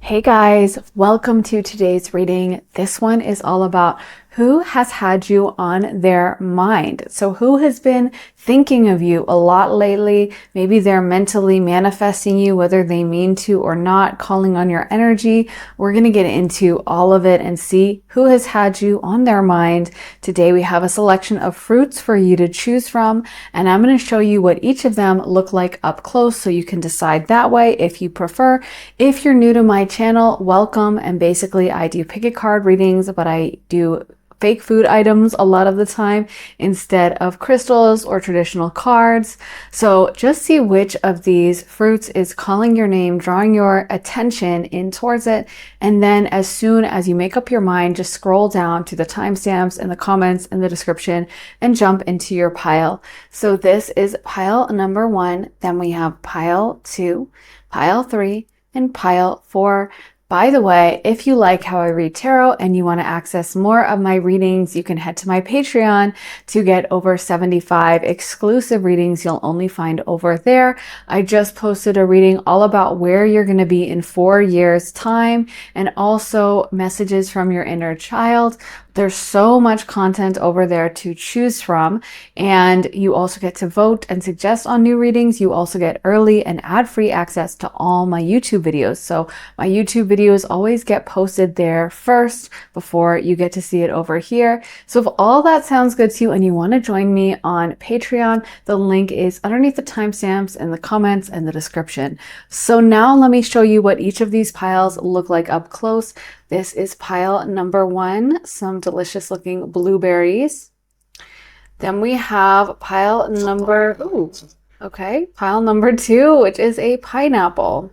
Hey guys, welcome to today's reading. This one is all about who has had you on their mind. So who has been thinking of you a lot lately? Maybe they're mentally manifesting you, whether they mean to or not, calling on your energy. We're going to get into all of it and see who has had you on their mind. Today we have a selection of fruits for you to choose from, and I'm going to show you what each of them look like up close so you can decide that way if you prefer. If you're new to my channel, welcome. And basically I do pick a card readings, but I do fake food items a lot of the time instead of crystals or traditional cards. So just see which of these fruits is calling your name, drawing your attention in towards it. And then as soon as you make up your mind, just scroll down to the timestamps in the comments in the description and jump into your pile. So this is pile number 1. Then we have pile 2, pile 3, and pile 4. By the way, if you like how I read tarot and you want to access more of my readings, you can head to my Patreon to get over 75 exclusive readings you'll only find over there. I just posted a reading all about where you're going to be in 4 years' time and also messages from your inner child. There's so much content over there to choose from, and you also get to vote and suggest on new readings. You also get early and ad-free access to all my YouTube videos. So my YouTube videos always get posted there first before you get to see it over here. So if all that sounds good to you and you want to join me on Patreon, the link is underneath the timestamps in the comments and the description. So now let me show you what each of these piles look like up close. This is pile number 1, some delicious looking blueberries. Then we have pile number 2, which is a pineapple.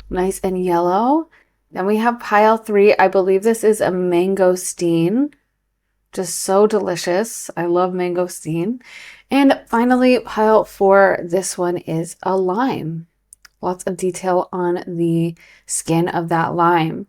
Nice and yellow. Then we have pile 3. I believe this is a mangosteen. Just so delicious. I love mangosteen. And finally, pile 4. This one is a lime. Lots of detail on the skin of that lime.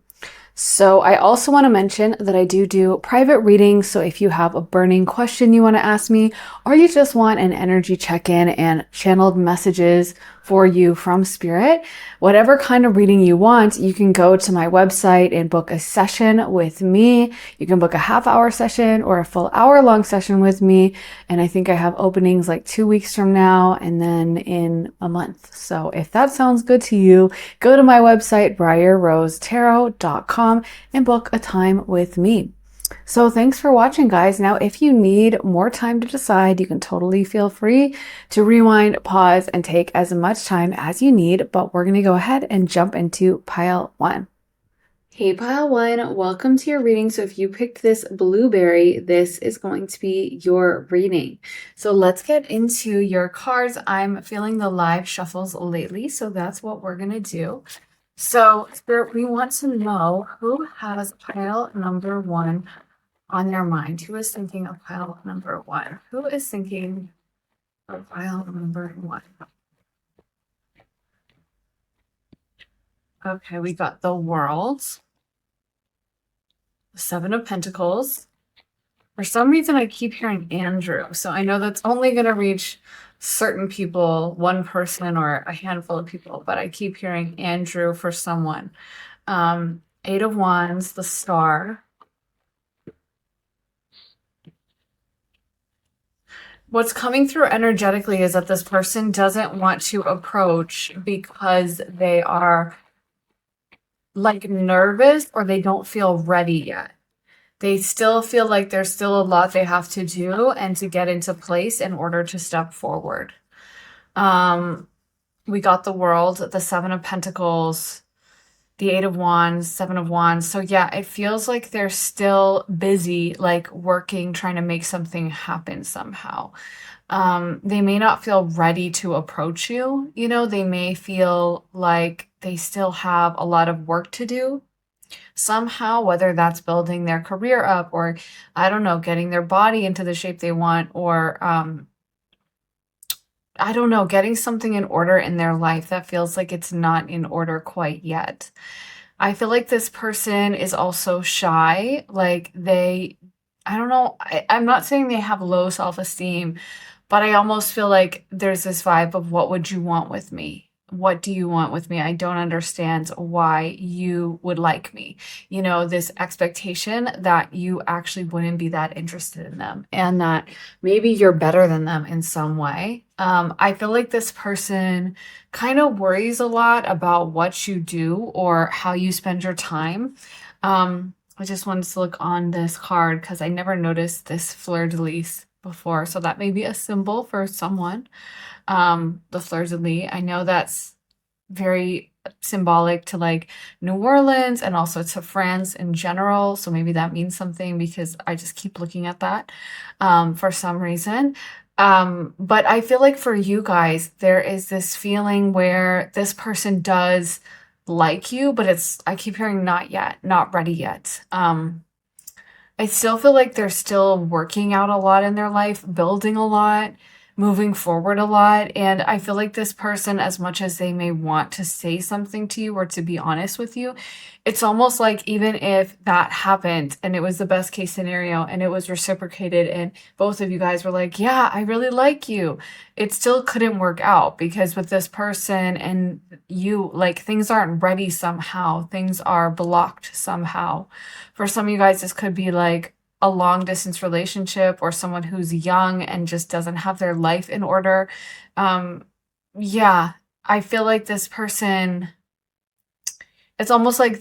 So I also want to mention that I do private readings. So if you have a burning question you want to ask me, or you just want an energy check-in and channeled messages for you from spirit, whatever kind of reading you want, you can go to my website and book a session with me. You can book a half-hour session or a full hour-long session with me. And I think I have openings like 2 weeks from now and then in a month. So if that sounds good to you, go to my website, briarrosetarot.com, and book a time with me. So thanks for watching, guys. Now, if you need more time to decide, you can totally feel free to rewind, pause, and take as much time as you need. But we're going to go ahead and jump into pile 1. Hey, pile 1, welcome to your reading. So if you picked this blueberry, this is going to be your reading. So let's get into your cards. I'm feeling the live shuffles lately, so that's what we're going to do. So Spirit, we want to know who has pile number 1 on their mind. Who is thinking of pile number 1? Who is thinking of pile number 1? Okay, we got the World, the 7 of Pentacles. For some reason, I keep hearing Andrew. So I know that's only going to reach certain people, one person or a handful of people, but I keep hearing Andrew for someone. 8 of Wands, the Star. What's coming through energetically is that this person doesn't want to approach because they are like nervous or they don't feel ready yet. They still feel like there's still a lot they have to do and to get into place in order to step forward. We got the World, the 7 of Pentacles, the 8 of Wands, 7 of Wands. So yeah, it feels like they're still busy, like working, trying to make something happen somehow. They may not feel ready to approach you. You know, they may feel like they still have a lot of work to do somehow, whether that's building their career up or, I don't know, getting their body into the shape they want, or, I don't know, getting something in order in their life that feels like it's not in order quite yet. I feel like this person is also shy. Like I don't know, I'm not saying they have low self-esteem, but I almost feel like there's this vibe of, what would you want with me? what do you want with me? I don't understand why you would like me. This expectation that you actually wouldn't be that interested in them and that maybe you're better than them in some way. I feel like this person kind of worries a lot about what you do or how you spend your time. I just wanted to look on this card because I never noticed this fleur-de-lis before. So that may be a symbol for someone. The fleur-de-lis. I know that's very symbolic to like New Orleans and also to France in general. So maybe that means something because I just keep looking at that for some reason. But I feel like for you guys, there is this feeling where this person does like you, but I keep hearing not yet, not ready yet. I still feel like they're still working out a lot in their life, building a lot, moving forward a lot. And I feel like this person, as much as they may want to say something to you or to be honest with you, it's almost like even if that happened and it was the best case scenario and it was reciprocated and both of you guys were like, yeah, I really like you, it still couldn't work out because with this person and you, like things aren't ready somehow, things are blocked somehow. For some of you guys, this could be like a long distance relationship or someone who's young and just doesn't have their life in order. Yeah, I feel like this person, it's almost like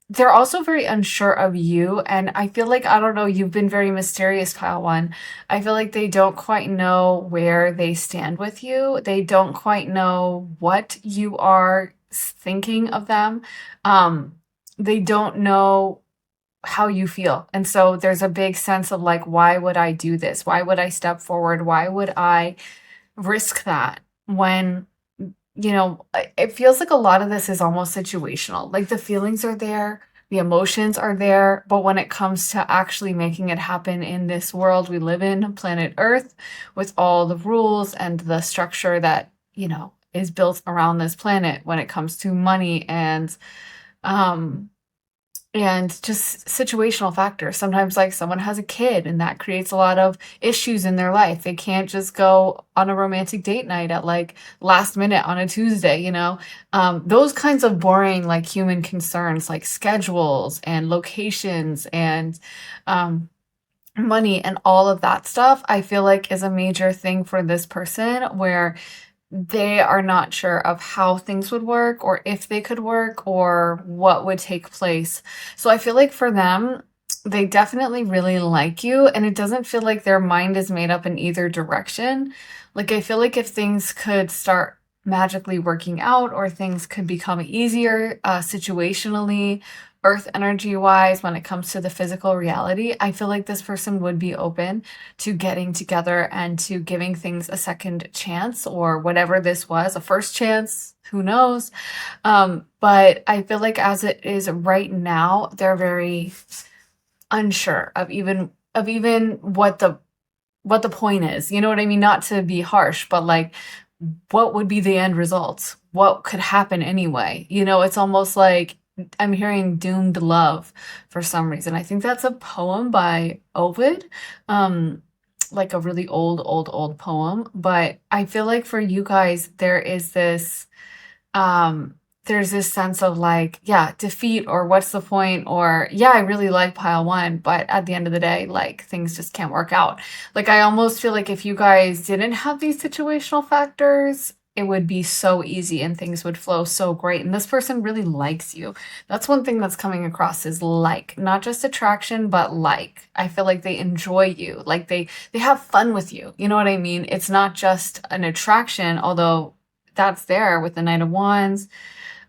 they're also very unsure of you. And I feel like, I don't know, you've been very mysterious, pile one. I feel like they don't quite know where they stand with you. They don't quite know what you are thinking of them. They don't know how you feel. And so there's a big sense of like, why would I do this? Why would I step forward? Why would I risk that when, it feels like a lot of this is almost situational. Like the feelings are there, the emotions are there, but when it comes to actually making it happen in this world we live in, planet Earth, with all the rules and the structure that, is built around this planet when it comes to money and just situational factors. Sometimes like someone has a kid and that creates a lot of issues in their life. They can't just go on a romantic date night at like last minute on a Tuesday, those kinds of boring like human concerns like schedules and locations and money and all of that stuff, I feel like is a major thing for this person where they are not sure of how things would work or if they could work or what would take place. So I feel like for them, they definitely really like you and it doesn't feel like their mind is made up in either direction. Like I feel like if things could start magically working out or things could become easier situationally, earth energy wise, when it comes to the physical reality, I feel like this person would be open to getting together and to giving things a second chance or whatever this was, a first chance, who knows? But I feel like as it is right now, they're very unsure of even what the point is. You know what I mean? Not to be harsh, but like what would be the end result? What could happen anyway? It's almost like I'm hearing doomed love for some reason. I think that's a poem by Ovid, like a really old poem. But I feel like for you guys, there's this sense of like, yeah, defeat or what's the point? Or yeah, I really like pile one, but at the end of the day, like things just can't work out. Like I almost feel like if you guys didn't have these situational factors, it would be so easy and things would flow so great. And this person really likes you. That's one thing that's coming across is like, not just attraction, but like. I feel like they enjoy you. Like they have fun with you. You know what I mean? It's not just an attraction, although that's there with the Knight of Wands,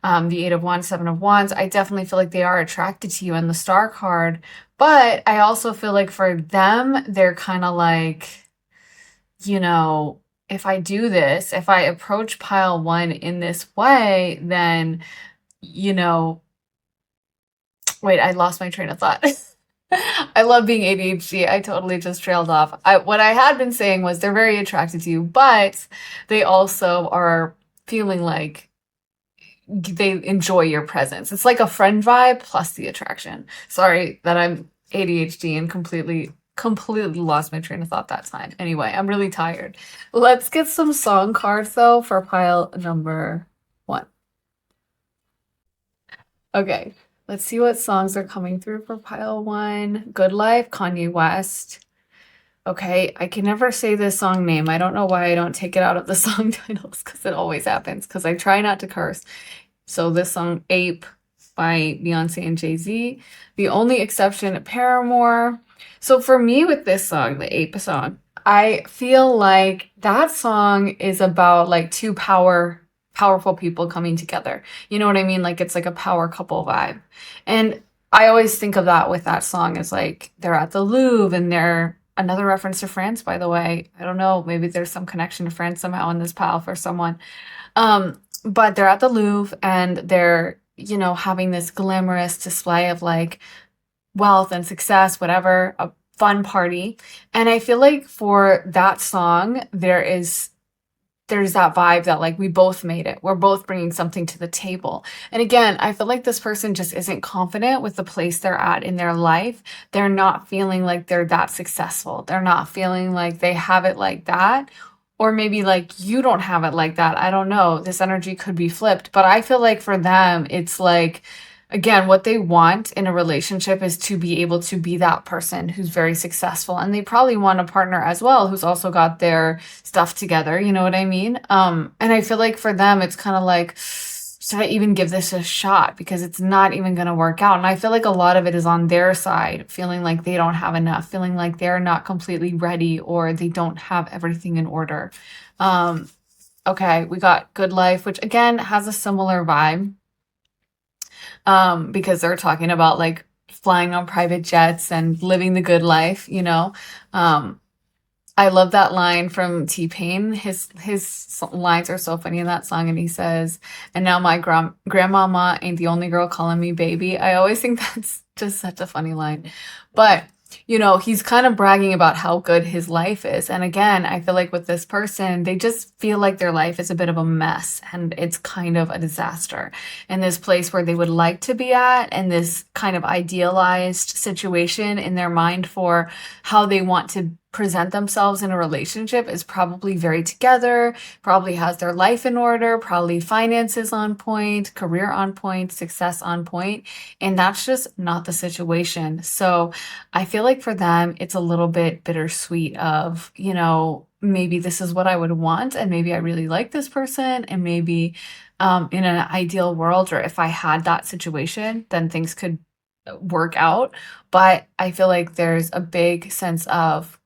the Eight of Wands, Seven of Wands. I definitely feel like they are attracted to you and the Star card. But I also feel like for them, they're kind of like, if I do this, if I approach pile one in this way, then, wait, I lost my train of thought. I love being ADHD. I totally just trailed off. What I had been saying was they're very attracted to you, but they also are feeling like they enjoy your presence. It's like a friend vibe plus the attraction. Sorry that I'm ADHD and completely completely lost my train of thought that time. Anyway, I'm really tired. Let's get some song cards though for pile number one. Okay, let's see what songs are coming through for pile one. Good Life, Kanye West. Okay, I can never say this song name. I don't know why I don't take it out of the song titles because it always happens because I try not to curse. So this song, Ape by Beyonce and Jay-Z. The only exception, Paramore. So for me with this song, the Ape song, I feel like that song is about like powerful people coming together. You know what I mean? Like it's like a power couple vibe. And I always think of that with that song as like they're at the Louvre and they're another reference to France, by the way. I don't know, maybe there's some connection to France somehow in this pile for someone. But they're at the Louvre and they're, having this glamorous display of like wealth and success, whatever, a fun party. And I feel like for that song, there's that vibe that like we both made it. We're both bringing something to the table. And again, I feel like this person just isn't confident with the place they're at in their life. They're not feeling like they're that successful. They're not feeling like they have it like that. Or maybe like you don't have it like that. I don't know. This energy could be flipped. But I feel like for them, it's like, again, what they want in a relationship is to be able to be that person who's very successful. And they probably want a partner as well who's also got their stuff together. You know what I mean? And I feel like for them, it's kind of like, should I even give this a shot? Because it's not even going to work out. And I feel like a lot of it is on their side, feeling like they don't have enough, feeling like they're not completely ready or they don't have everything in order. Okay, we got Good Life, which again has a similar vibe. Because they're talking about like flying on private jets and living the good life, I love that line from T-Pain. His lines are so funny in that song, and he says, "And now my grandmama ain't the only girl calling me baby." I always think that's just such a funny line, but he's kind of bragging about how good his life is. And again, I feel like with this person, they just feel like their life is a bit of a mess and it's kind of a disaster. And this place where they would like to be at and this kind of idealized situation in their mind for how they want to present themselves in a relationship is probably very together, probably has their life in order, probably finances on point, career on point, success on point, and that's just not the situation. So I feel like for them, it's a little bit bittersweet of, maybe this is what I would want, and maybe I really like this person, and maybe in an ideal world, or if I had that situation, then things could work out. But I feel like there's a big sense of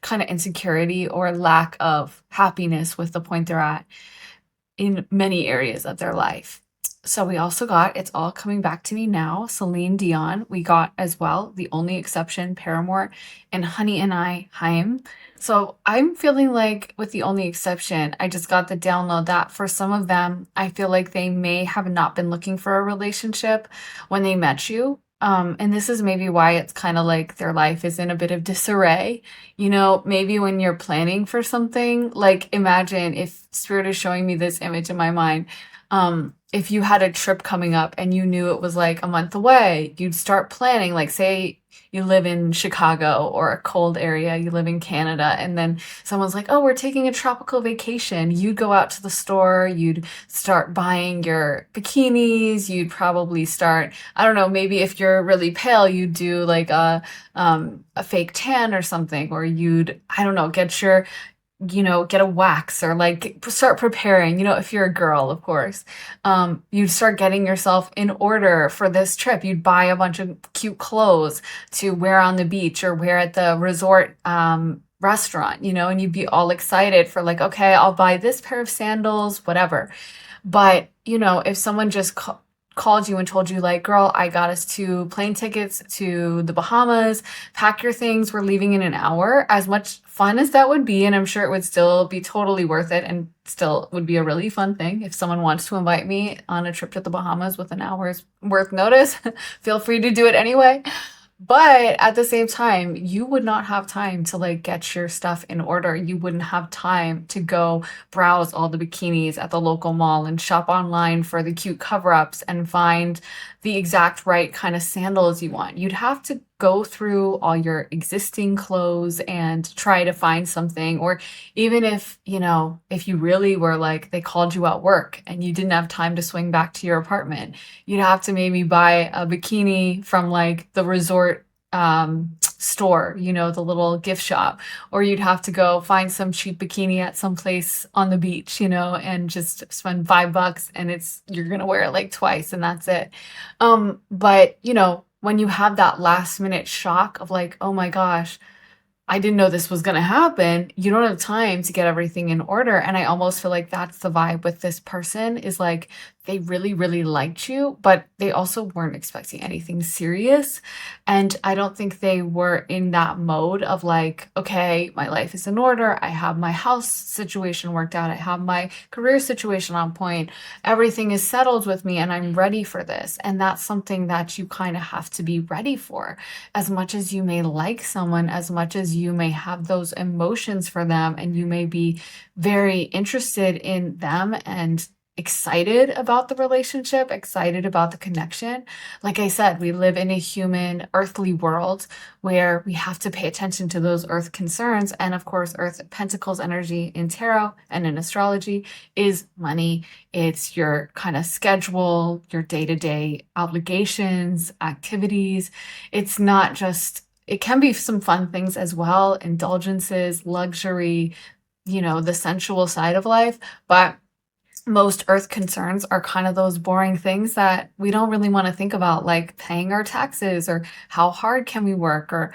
kind of insecurity or lack of happiness with the point they're at in many areas of their life. So we also got It's All Coming Back to Me Now, Celine Dion. We got as well The Only Exception, Paramore, and Honey and I, Haim. So I'm feeling like with The Only Exception, I just got the download that for some of them, I feel like they may have not been looking for a relationship when they met you. And this is maybe why it's kind of like their life is in a bit of disarray. Maybe when you're planning for something, like imagine if Spirit is showing me this image in my mind. If you had a trip coming up and you knew it was like a month away, you'd start planning, like say you live in Chicago or a cold area, you live in Canada, and then someone's like, oh, we're taking a tropical vacation. You'd go out to the store, you'd start buying your bikinis, you'd probably start, I don't know, maybe if you're really pale, you'd do like a fake tan or something, or you'd, I don't know, get a wax or like start preparing, if you're a girl, of course, you'd start getting yourself in order for this trip. You'd buy a bunch of cute clothes to wear on the beach or wear at the resort, restaurant, and you'd be all excited for like, okay, I'll buy this pair of sandals, whatever. But, if someone just called you and told you like, girl, I got us 2 plane tickets to the Bahamas, pack your things, we're leaving in an hour, as much fun as that would be, and I'm sure it would still be totally worth it and still would be a really fun thing. If someone wants to invite me on a trip to the Bahamas with an hour's worth notice, feel free to do it anyway. But at the same time, you would not have time to like get your stuff in order. You wouldn't have time to go browse all the bikinis at the local mall and shop online for the cute cover-ups and find the exact right kind of sandals you want. You'd have to go through all your existing clothes and try to find something. Or even if, if you really were like, they called you at work and you didn't have time to swing back to your apartment, you'd have to maybe buy a bikini from like the resort store, the little gift shop, or you'd have to go find some cheap bikini at some place on the beach, and just spend $5 and you're gonna wear it like twice and that's it. But when you have that last minute shock of like, oh my gosh, I didn't know this was going to happen. You don't have time to get everything in order. And I almost feel like that's the vibe with this person, is like they really, really liked you, but they also weren't expecting anything serious. And I don't think they were in that mode of like, okay, my life is in order. I have my house situation worked out. I have my career situation on point. Everything is settled with me and I'm ready for this. And that's something that you kind of have to be ready for. As much as you may like someone, as much as you may have those emotions for them, and you may be very interested in them and excited about the relationship, excited about the connection. Like I said, we live in a human, earthly world where we have to pay attention to those earth concerns. And of course, Earth Pentacles energy in tarot and in astrology is money. It's your kind of schedule, your day-to-day obligations, activities. It's not just, it can be some fun things as well, indulgences, luxury, the sensual side of life. But most earth concerns are kind of those boring things that we don't really want to think about, like paying our taxes, or how hard can we work, or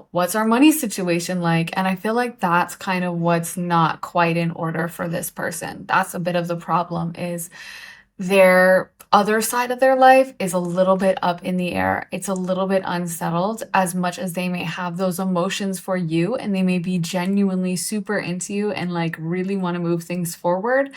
what's our money situation like. And I feel like that's kind of what's not quite in order for this person. That's a bit of the problem, is their other side of their life is a little bit up in the air. It's a little bit unsettled. As much as they may have those emotions for you and they may be genuinely super into you and like really want to move things forward,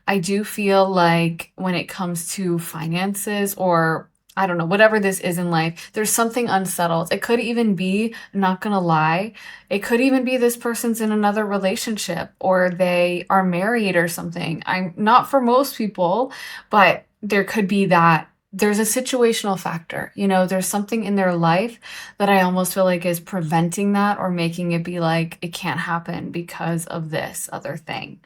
I do feel like when it comes to finances, or I don't know, whatever this is in life, there's something unsettled. It could even be, I'm not gonna lie, it could even be this person's in another relationship or they are married or something. I'm not for most people, but there could be that. There's a situational factor, there's something in their life that I almost feel like is preventing that, or making it be like, it can't happen because of this other thing.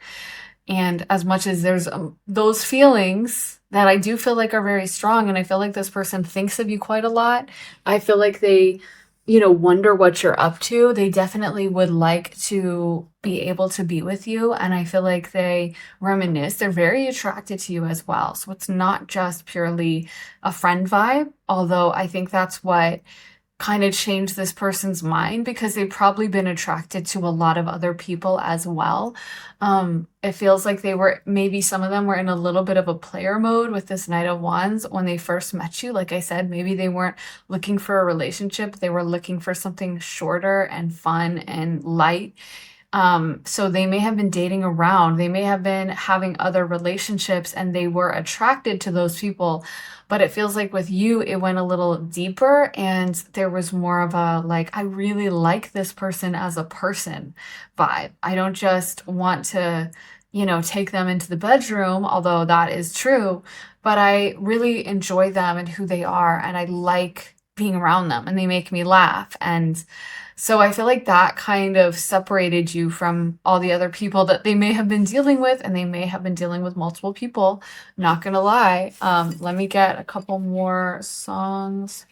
And as much as there's those feelings that I do feel like are very strong, and I feel like this person thinks of you quite a lot, I feel like they, wonder what you're up to. They definitely would like to be able to be with you. And I feel like they reminisce. They're very attracted to you as well. So it's not just purely a friend vibe, although I think that's what kind of changed this person's mind, because they've probably been attracted to a lot of other people as well. It feels like maybe some of them were in a little bit of a player mode with this Knight of Wands when they first met you. Like I said, maybe they weren't looking for a relationship. They were looking for something shorter and fun and light. So they may have been dating around, they may have been having other relationships, and they were attracted to those people. But it feels like with you, it went a little deeper, and there was more of a like, I really like this person as a person vibe. I don't just want to, take them into the bedroom, although that is true, but I really enjoy them and who they are, and I like being around them, and they make me laugh. And so I feel like that kind of separated you from all the other people that they may have been dealing with, and they may have been dealing with multiple people. Not gonna lie. Let me get a couple more songs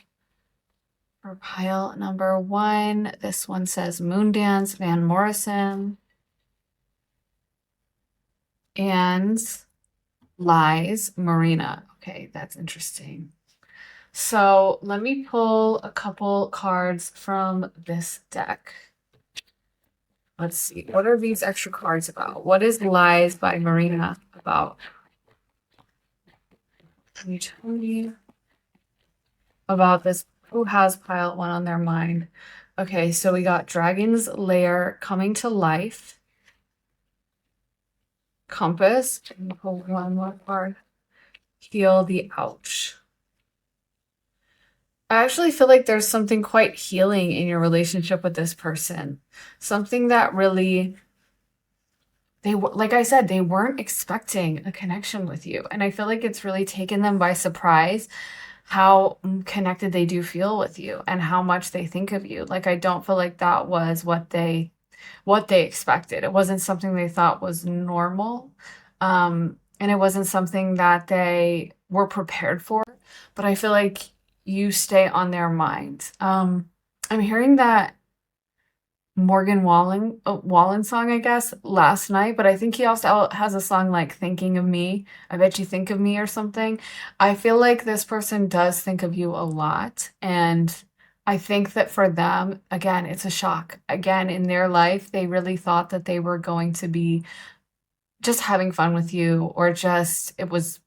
for pile number 1. This one says Moondance, Van Morrison, and Lies, Marina. Okay, that's interesting. So let me pull a couple cards from this deck. Let's see. What are these extra cards about? What is Lies by Marina about? Can you tell me about this? Who has pile 1 on their mind? Okay, so we got Dragon's Lair coming to life. Compass. Pull one more card. Heal the Ouch. I actually feel like there's something quite healing in your relationship with this person. Something that really, like I said, they weren't expecting a connection with you. And I feel like it's really taken them by surprise. how connected they do feel with you and how much they think of you. Like, I don't feel like that was what they expected. It wasn't something they thought was normal. And it wasn't something that they were prepared for. But I feel like you stay on their mind. I'm hearing that Morgan Wallen song, I guess, last night, but I think he also has a song like Thinking of Me. I bet you think of me or something. I feel like this person does think of you a lot. And I think that for them, again, it's a shock. Again, in their life, they really thought that they were going to be just having fun with you, or just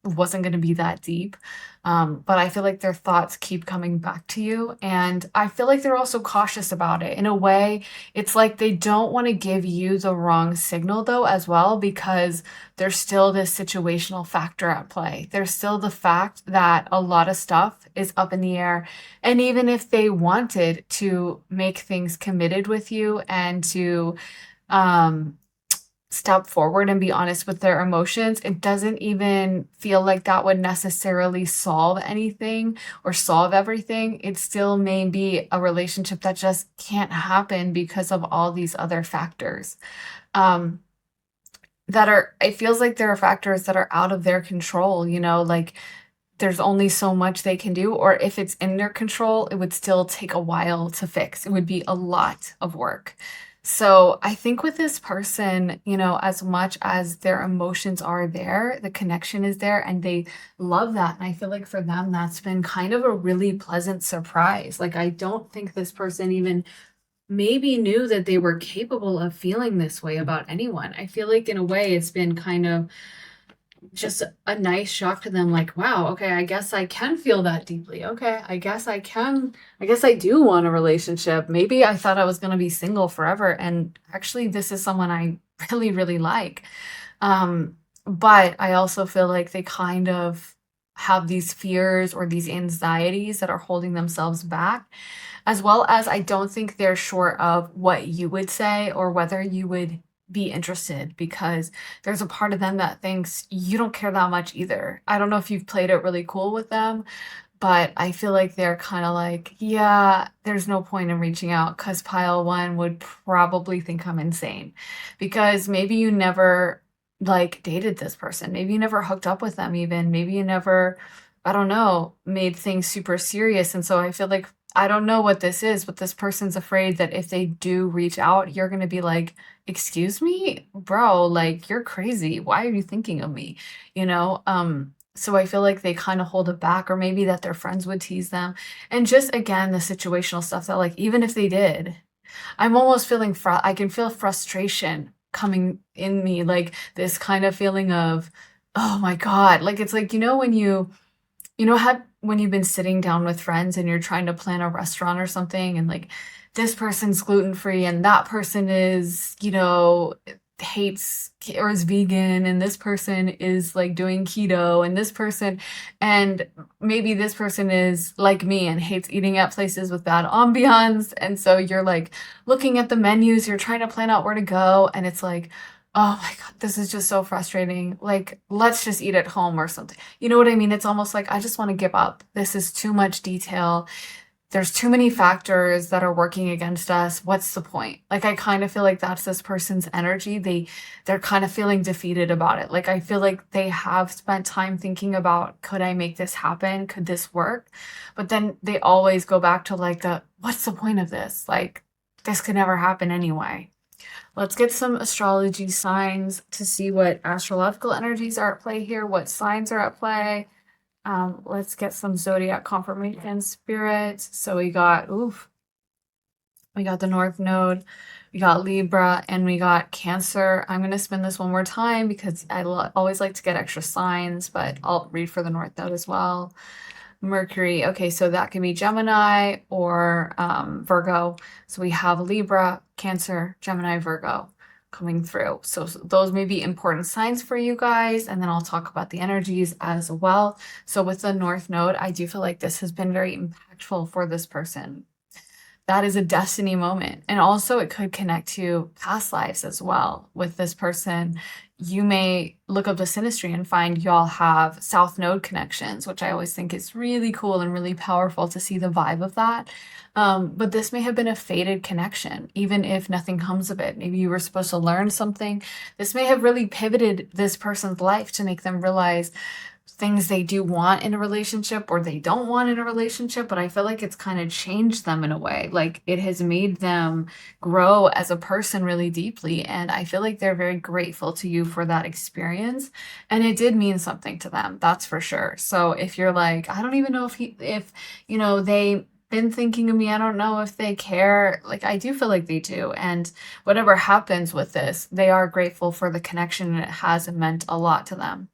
wasn't going to be that deep. But I feel like their thoughts keep coming back to you, and I feel like they're also cautious about it. In a way, it's like they don't want to give you the wrong signal though as well, because there's still this situational factor at play. There's still the fact that a lot of stuff is up in the air, and even if they wanted to make things committed with you and to um step forward and be honest with their emotions, it doesn't even feel like that would necessarily solve anything or solve everything. It still may be a relationship that just can't happen because of all these other factors. Um, it feels like there are factors that are out of their control, like there's only so much they can do, or if it's in their control, it would still take a while to fix. It would be a lot of work. So I think with this person, as much as their emotions are there, the connection is there and they love that. And I feel like for them, that's been kind of a really pleasant surprise. Like, I don't think this person even maybe knew that they were capable of feeling this way about anyone. I feel like in a way it's been kind of just a nice shock to them, like, wow, okay, I guess I can feel that deeply. Okay, I guess I do want a relationship. Maybe I thought I was going to be single forever, and actually this is someone I really, really like. But I also feel like they kind of have these fears or these anxieties that are holding themselves back, as well as I don't think they're sure of what you would say or whether you would be interested, because there's a part of them that thinks you don't care that much either. I don't know if you've played it really cool with them, but I feel like they're kind of like, yeah, there's no point in reaching out because pile one would probably think I'm insane, because maybe you never like dated this person. Maybe you never hooked up with them even. Maybe you never, I don't know, made things super serious. And so I feel like I don't know what this is, but this person's afraid that if they do reach out, you're going to be like, excuse me, bro, like you're crazy. Why are you thinking of me? So I feel like they kind of hold it back, or maybe that their friends would tease them. And just again, the situational stuff that, like, even if they did, I'm almost feeling I can feel frustration coming in me, like this kind of feeling of, oh my God. Like, it's like, when how when you've been sitting down with friends and you're trying to plan a restaurant or something, and like this person's gluten free and that person is, hates or is vegan, and this person is like doing keto, and maybe this person is like me and hates eating at places with bad ambiance. And so you're like looking at the menus, you're trying to plan out where to go, and it's like, oh my God, this is just so frustrating. Like, let's just eat at home or something. You know what I mean? It's almost like I just want to give up. This is too much detail. There's too many factors that are working against us. What's the point? Like, I kind of feel like that's this person's energy. They're kind of feeling defeated about it. Like, I feel like they have spent time thinking about, could I make this happen? Could this work? But then they always go back to like what's the point of this? Like, this could never happen anyway. Let's get some astrology signs to see what astrological energies are at play here, what signs are at play. Let's get some zodiac confirmation, spirit. So we got the North Node, we got Libra, and we got Cancer. I'm going to spin this one more time because I always like to get extra signs, but I'll read for the North Node as well. Mercury. Okay, so that can be Gemini or Virgo. So we have Libra, Cancer, Gemini, Virgo coming through. So those may be important signs for you guys, and then I'll talk about the energies as well. So with the North Node, I do feel like this has been very impactful for this person. that is a destiny moment. And also it could connect to past lives as well. With this person, you may look up the synastry and find y'all have South Node connections, which I always think is really cool and really powerful to see the vibe of that. But this may have been a fated connection, even if nothing comes of it. Maybe you were supposed to learn something. This may have really pivoted this person's life to make them realize things they do want in a relationship or they don't want in a relationship, but I feel like it's kind of changed them in a way. Like it has made them grow as a person really deeply. And I feel like they're very grateful to you for that experience. And it did mean something to them, that's for sure. So if you're like, I don't even know if, they been thinking of me, I don't know if they care. Like I do feel like they do. And whatever happens with this, they are grateful for the connection and it has meant a lot to them.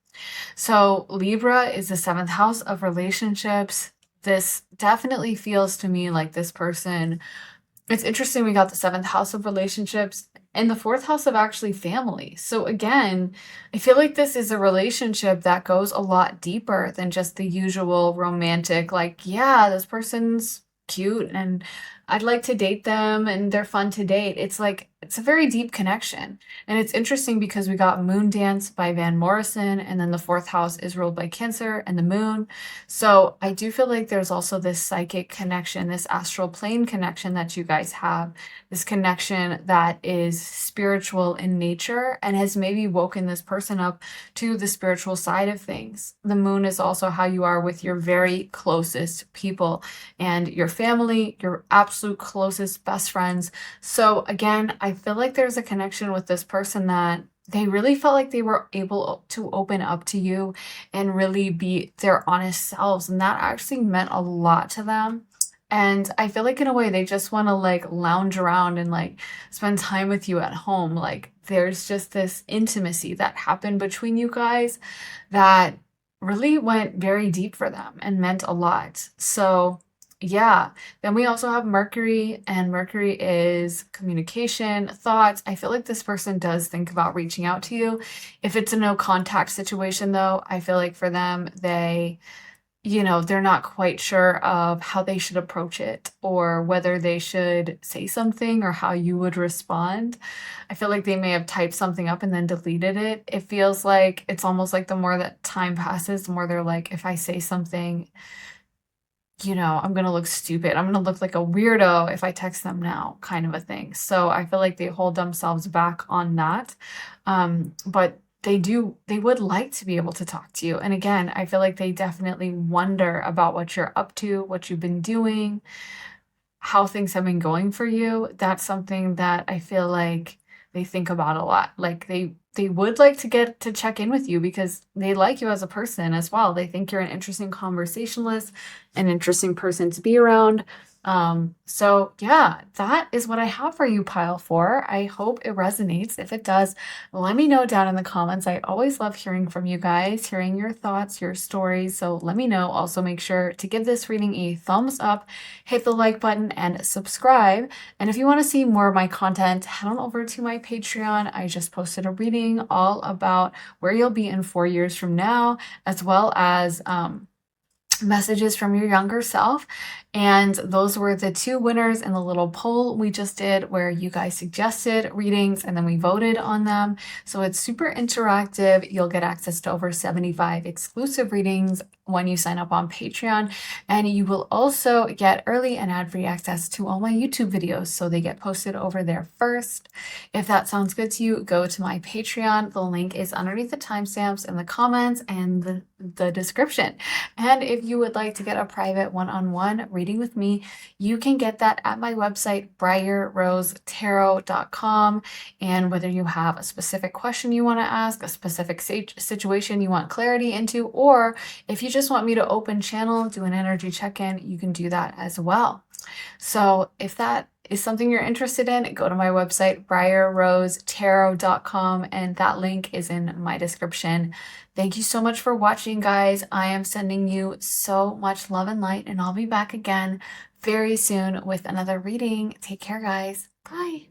So Libra is the seventh house of relationships. This definitely feels to me like this person. It's interesting we got the seventh house of relationships and the fourth house of actually family. So again, I feel like this is a relationship that goes a lot deeper than just the usual romantic, like, yeah, this person's cute and I'd like to date them and they're fun to date. It's like, it's a very deep connection. And it's interesting because we got Moon Dance by Van Morrison, and then the fourth house is ruled by Cancer and the moon. So I do feel like there's also this psychic connection, this astral plane connection that you guys have, this connection that is spiritual in nature and has maybe woken this person up to the spiritual side of things. The moon is also how you are with your very closest people and your family, your absolute closest best friends. So again, I feel like there's a connection with this person that they really felt like they were able to open up to you and really be their honest selves. And that actually meant a lot to them. And I feel like in a way they just want to like lounge around and like spend time with you at home. Like there's just this intimacy that happened between you guys that really went very deep for them and meant a lot. So yeah, then we also have Mercury, and Mercury is communication, thoughts. I feel like this person does think about reaching out to you. If it's a no contact situation, though, I feel like for them, they're not quite sure of how they should approach it or whether they should say something or how you would respond. I feel like they may have typed something up and then deleted it. It feels like it's almost like the more that time passes, the more they're like, if I say something, I'm going to look stupid. I'm going to look like a weirdo if I text them now, kind of a thing. So I feel like they hold themselves back on that. But they would like to be able to talk to you. And again, I feel like they definitely wonder about what you're up to, what you've been doing, how things have been going for you. That's something that I feel like they think about a lot. Like they would like to get to check in with you because they like you as a person as well. They think you're an interesting conversationalist, an interesting person to be around. So yeah, that is what I have for you, pile four. I hope it resonates. If it does, let me know down in the comments. I always love hearing from you guys, hearing your thoughts, your stories. So let me know. Also make sure to give this reading a thumbs up, hit the like button and subscribe. And if you want to see more of my content, head on over to my Patreon. I just posted a reading all about where you'll be in 4 years from now, as well as, messages from your younger self. And those were the two winners in the little poll we just did where you guys suggested readings and then we voted on them. So it's super interactive. You'll get access to over 75 exclusive readings when you sign up on Patreon. And you will also get early and ad-free access to all my YouTube videos. So they get posted over there first. If that sounds good to you, go to my Patreon. The link is underneath the timestamps in the comments and the description. And if you would like to get a private one-on-one reading with me, you can get that at my website, briarrosetarot.com. And whether you have a specific question you want to ask, a specific situation you want clarity into, or if you just want me to open channel, do an energy check-in, you can do that as well. So if that is something you're interested in, go to my website, briarrosetarot.com, and that link is in my description. Thank you so much for watching, guys. I am sending you so much love and light, and I'll be back again very soon with another reading. Take care, guys. Bye.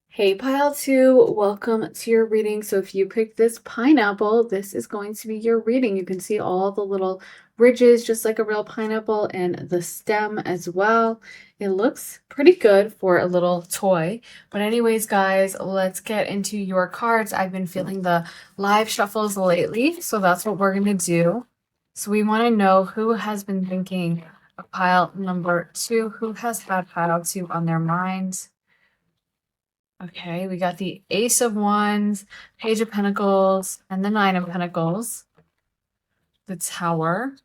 Hey, pile two, welcome to your reading. So if you picked this pineapple, this is going to be your reading. You can see all the little ridges, just like a real pineapple, and the stem as well. It looks pretty good for a little toy. But anyways, guys, let's get into your cards. I've been feeling the live shuffles lately, so that's what we're going to do. So we want to know who has been thinking of pile number 2, who has had pile 2 on their minds. Okay, we got the Ace of Wands, Page of Pentacles, and the Nine of Pentacles. The Tower.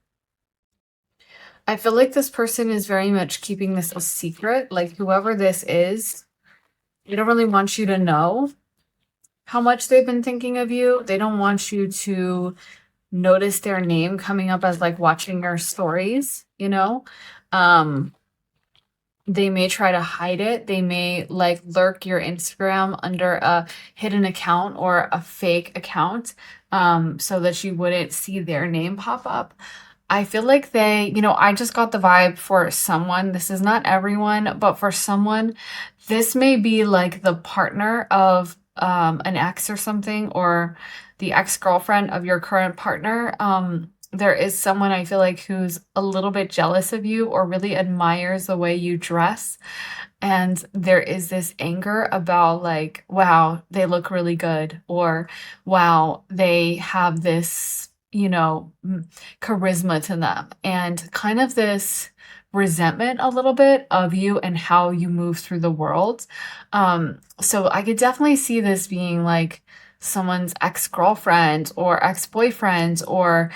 I feel like this person is very much keeping this a secret. Like whoever this is, they don't really want you to know how much they've been thinking of you. They don't want you to notice their name coming up as like watching your stories, you know? They may try to hide it. They may like lurk your Instagram under a hidden account or a fake account so that you wouldn't see their name pop up. I feel like they, I just got the vibe for someone. This is not everyone, but for someone, this may be like the partner of an ex or something, or the ex-girlfriend of your current partner. There is someone I feel like who's a little bit jealous of you or really admires the way you dress. And there is this anger about like, wow, they look really good, or wow, they have this, charisma to them, and kind of this resentment a little bit of you and how you move through the world. So I could definitely see this being like someone's ex-girlfriend or ex-boyfriend, or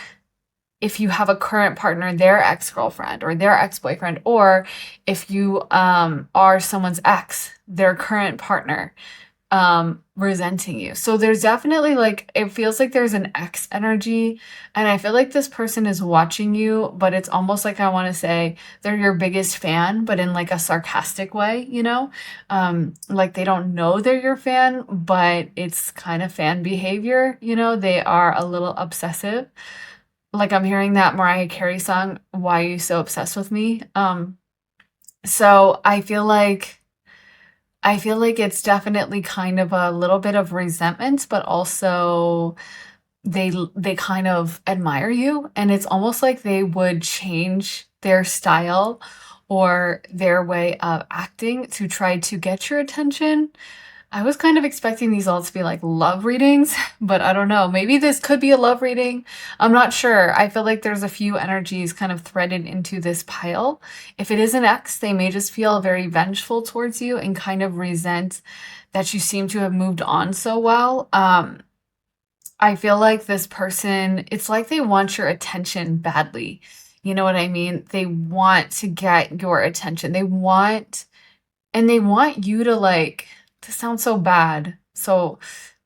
if you have a current partner, their ex-girlfriend or their ex-boyfriend, or if you are someone's ex, their current partner, resenting you. So there's definitely like, it feels like there's an ex energy, and I feel like this person is watching you, but it's almost like I want to say they're your biggest fan, but in like a sarcastic way, like they don't know they're your fan, but it's kind of fan behavior, they are a little obsessive. Like I'm hearing that Mariah Carey song, Why Are You So Obsessed With Me? So I feel like it's definitely kind of a little bit of resentment, but also they kind of admire you, and it's almost like they would change their style or their way of acting to try to get your attention. I was kind of expecting these all to be like love readings, but I don't know. Maybe this could be a love reading. I'm not sure. I feel like there's a few energies kind of threaded into this pile. If it is an ex, they may just feel very vengeful towards you and kind of resent that you seem to have moved on so well. I feel like this person, it's like they want your attention badly. You know what I mean? They want to get your attention. They want you to like, to sound so bad. So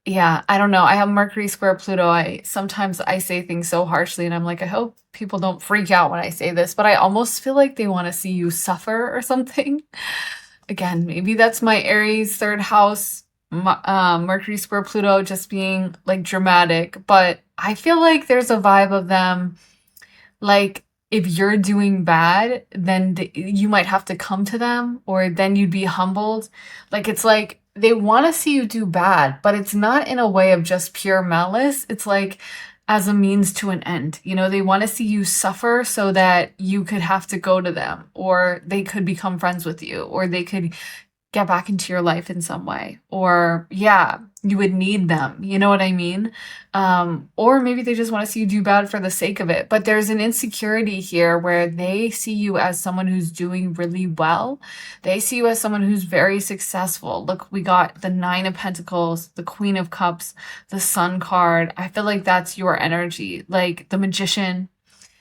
yeah, I don't know. I have Mercury square Pluto. Sometimes I say things so harshly, and I'm like, I hope people don't freak out when I say this, but I almost feel like they want to see you suffer or something. Again, maybe that's my Aries third house, Mercury square Pluto just being like dramatic, but I feel like there's a vibe of them like, if you're doing bad, then you might have to come to them, or then you'd be humbled. Like, it's like they want to see you do bad, but it's not in a way of just pure malice. It's like as a means to an end. They want to see you suffer so that you could have to go to them, or they could become friends with you, or they could get back into your life in some way, or yeah, you would need them, you know what I mean? Or maybe they just want to see you do bad for the sake of it. But there's an insecurity here where they see you as someone who's doing really well. They see you as someone who's very successful. Look, we got the Nine of Pentacles, the Queen of Cups, the Sun card. I feel like that's your energy. Like the Magician,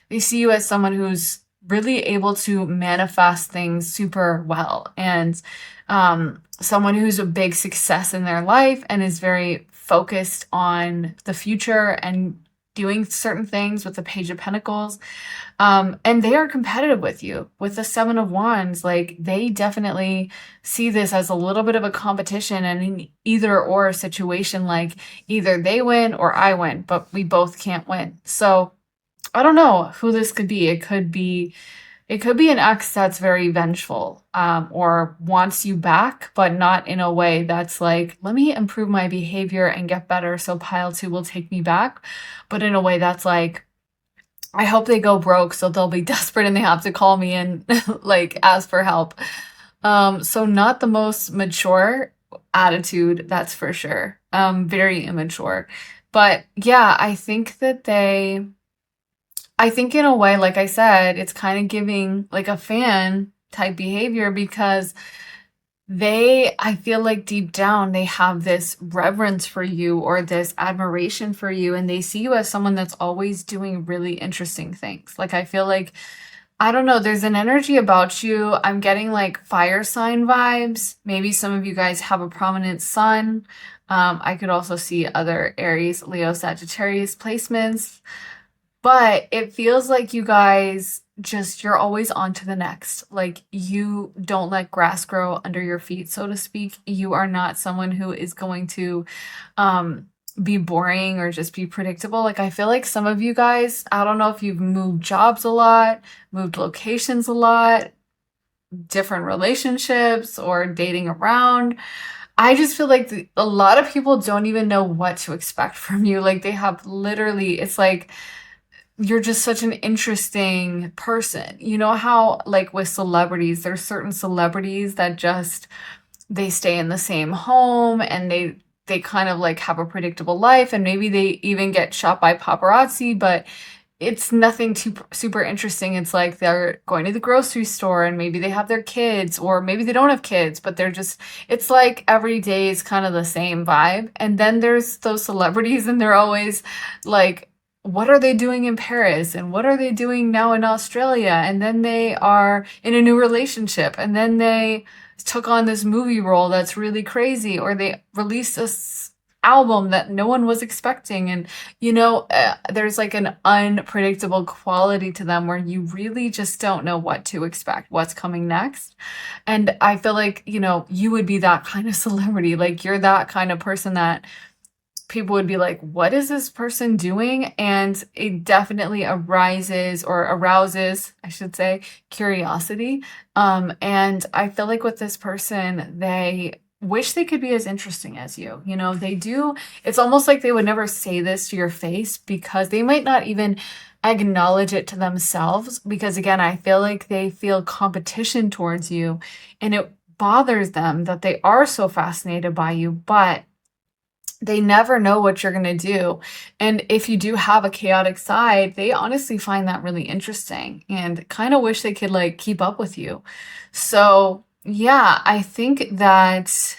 they see you as someone who's really able to manifest things super well, and someone who's a big success in their life and is very focused on the future and doing certain things with the Page of Pentacles. And they are competitive with you. With the Seven of Wands, like they definitely see this as a little bit of a competition and an either or situation, like either they win or I win, but we both can't win. So I don't know who this could be. It could be an ex that's very vengeful, or wants you back, but not in a way that's like, let me improve my behavior and get better so pile 2 will take me back, but in a way that's like, I hope they go broke so they'll be desperate and they have to call me and like ask for help. So not the most mature attitude, that's for sure. Very immature. But yeah, I think in a way, like I said, it's kind of giving like a fan type behavior because I feel like deep down, they have this reverence for you or this admiration for you, and they see you as someone that's always doing really interesting things. Like, I feel like, I don't know, there's an energy about you. I'm getting like fire sign vibes. Maybe some of you guys have a prominent sun. I could also see other Aries, Leo, Sagittarius placements. But it feels like you guys just, you're always on to the next. Like you don't let grass grow under your feet, so to speak. You are not someone who is going to be boring or just be predictable. Like I feel like some of you guys, I don't know if you've moved jobs a lot, moved locations a lot, different relationships or dating around. I just feel like a lot of people don't even know what to expect from you. Like they have literally, it's like you're just such an interesting person. You know how like with celebrities, there's certain celebrities that just they stay in the same home and they kind of like have a predictable life and maybe they even get shot by paparazzi, but it's nothing too super interesting. It's like they're going to the grocery store and maybe they have their kids or maybe they don't have kids, but they're just, it's like every day is kind of the same vibe. And then there's those celebrities and they're always like, what are they doing in Paris and what are they doing now in Australia? And then they are in a new relationship and then they took on this movie role that's really crazy or they released this album that no one was expecting and there's like an unpredictable quality to them where you really just don't know what to expect, what's coming next. And I feel like, you would be that kind of celebrity. Like you're that kind of person that people would be like, what is this person doing? And it definitely arouses, I should say, curiosity. And I feel like with this person, they wish they could be as interesting as you. They do. It's almost like they would never say this to your face because they might not even acknowledge it to themselves. Because again, I feel like they feel competition towards you and it bothers them that they are so fascinated by you, but they never know what you're going to do. And if you do have a chaotic side, they honestly find that really interesting and kind of wish they could like keep up with you. So, yeah, I think that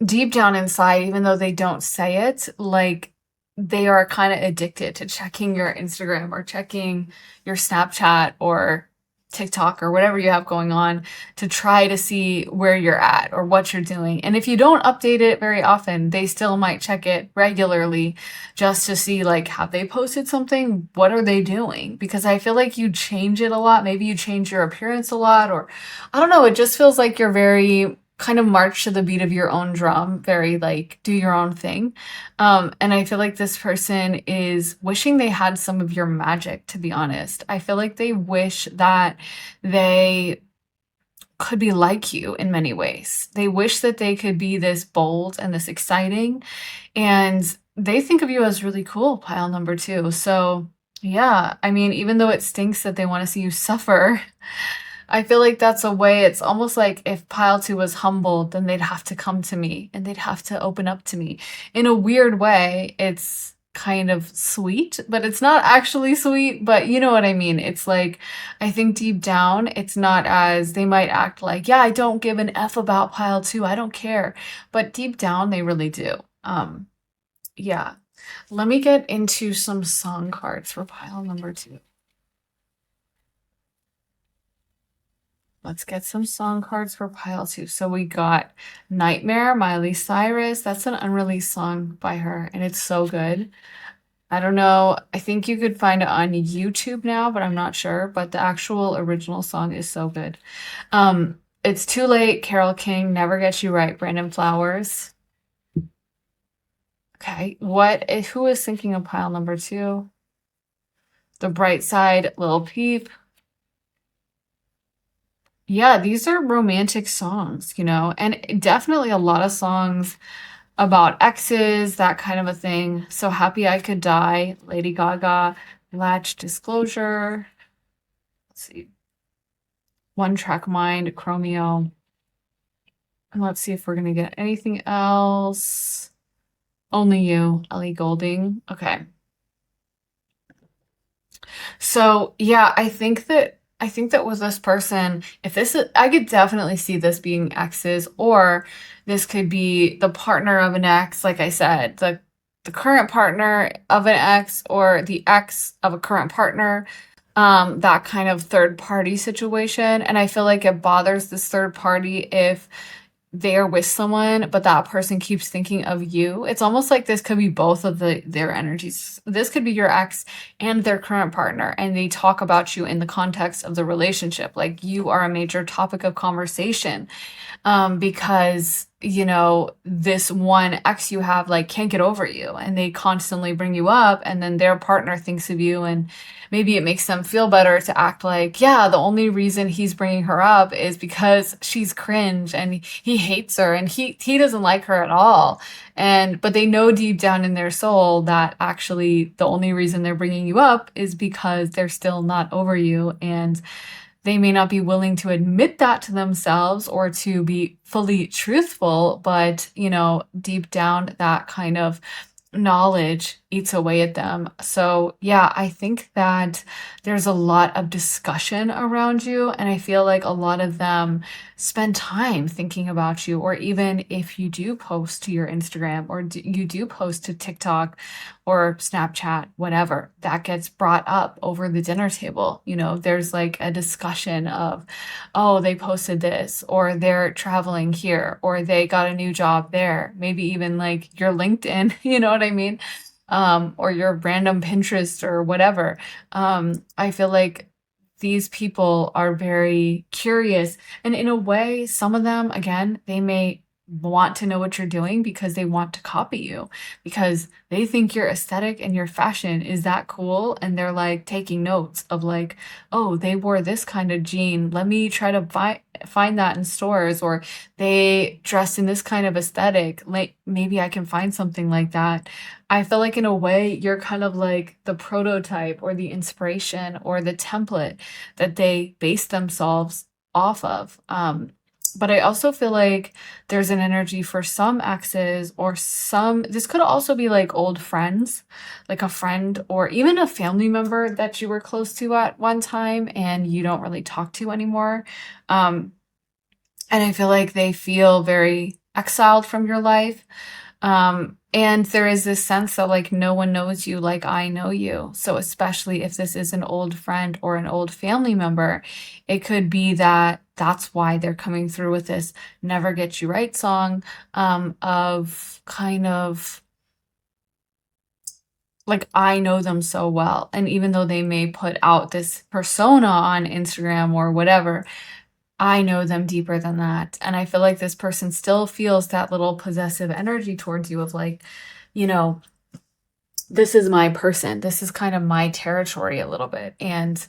deep down inside, even though they don't say it, like they are kind of addicted to checking your Instagram or checking your Snapchat or TikTok or whatever you have going on to try to see where you're at or what you're doing. And if you don't update it very often, they still might check it regularly just to see like, have they posted something? What are they doing? Because I feel like you change it a lot. Maybe you change your appearance a lot, or I don't know. It just feels like you're very kind of march to the beat of your own drum, very like do your own thing. And I feel like this person is wishing they had some of your magic, to be honest. I feel like they wish that they could be like you in many ways. They wish that they could be this bold and this exciting. And they think of you as really cool, pile number two. So, yeah, I mean, even though it stinks that they want to see you suffer, I feel like that's a way, it's almost like if pile two was humbled, then they'd have to come to me and they'd have to open up to me. In a weird way, it's kind of sweet, but it's not actually sweet, but you know what I mean? It's like, I think deep down, it's not as, they might act like, yeah, I don't give an F about pile two, I don't care. But deep down, they really do. Yeah. Let me get into some song cards for pile number two. Let's get some song cards for pile two. So we got Nightmare, Miley Cyrus. That's an unreleased song by her, and it's so good. I don't know. I think you could find it on YouTube now, but I'm not sure. But the actual original song is so good. It's Too Late, Carole King, Never Get You Right, Brandon Flowers. Okay, who is thinking of pile number two? The Bright Side, Lil Peep. Yeah, these are romantic songs, and definitely a lot of songs about exes, that kind of a thing. So Happy I Could Die, Lady Gaga, Latch Disclosure. Let's see. One Track Mind, Chromeo. And let's see if we're going to get anything else. Only You, Ellie Goulding. Okay. So yeah, I think that with this person, if this is, I could definitely see this being exes, or this could be the partner of an ex, like I said, the current partner of an ex or the ex of a current partner, that kind of third party situation. And I feel like it bothers this third party if they are with someone, but that person keeps thinking of you. It's almost like this could be both of their energies. This could be your ex and their current partner, and they talk about you in the context of the relationship. Like you are a major topic of conversation, because this one ex you have like can't get over you, and they constantly bring you up, and then their partner thinks of you, and maybe it makes them feel better to act like, yeah, the only reason he's bringing her up is because she's cringe and he hates her and he doesn't like her at all. And but they know deep down in their soul that actually the only reason they're bringing you up is because they're still not over you, and they may not be willing to admit that to themselves or to be fully truthful, but deep down that kind of knowledge eats away at them. So, yeah, I think that there's a lot of discussion around you, and I feel like a lot of them spend time thinking about you, or even if you do post to your Instagram, or you do post to TikTok or Snapchat, whatever, that gets brought up over the dinner table. There's like a discussion of, oh, they posted this, or they're traveling here, or they got a new job there, maybe even like your LinkedIn, you know what I mean? Or your random Pinterest or whatever. I feel like these people are very curious. And in a way, some of them, again, they may want to know what you're doing because they want to copy you, because they think your aesthetic and your fashion is that cool. And they're like taking notes of like, oh, they wore this kind of jean. Let me try to find that in stores, or they dressed in this kind of aesthetic. Like maybe I can find something like that. I feel like in a way, you're kind of like the prototype or the inspiration or the template that they base themselves off of. But I also feel like there's an energy for some exes, or this could also be like old friends, like a friend or even a family member that you were close to at one time and you don't really talk to anymore. Um, and I feel like they feel very exiled from your life. And there is this sense that like no one knows you like I know you. So especially if this is an old friend or an old family member, it could be that that's why they're coming through with this Never Get You Right song, of kind of like I know them so well. And even though they may put out this persona on Instagram or whatever, I know them deeper than that. And I feel like this person still feels that little possessive energy towards you of like, you know, this is my person. This is kind of my territory a little bit. And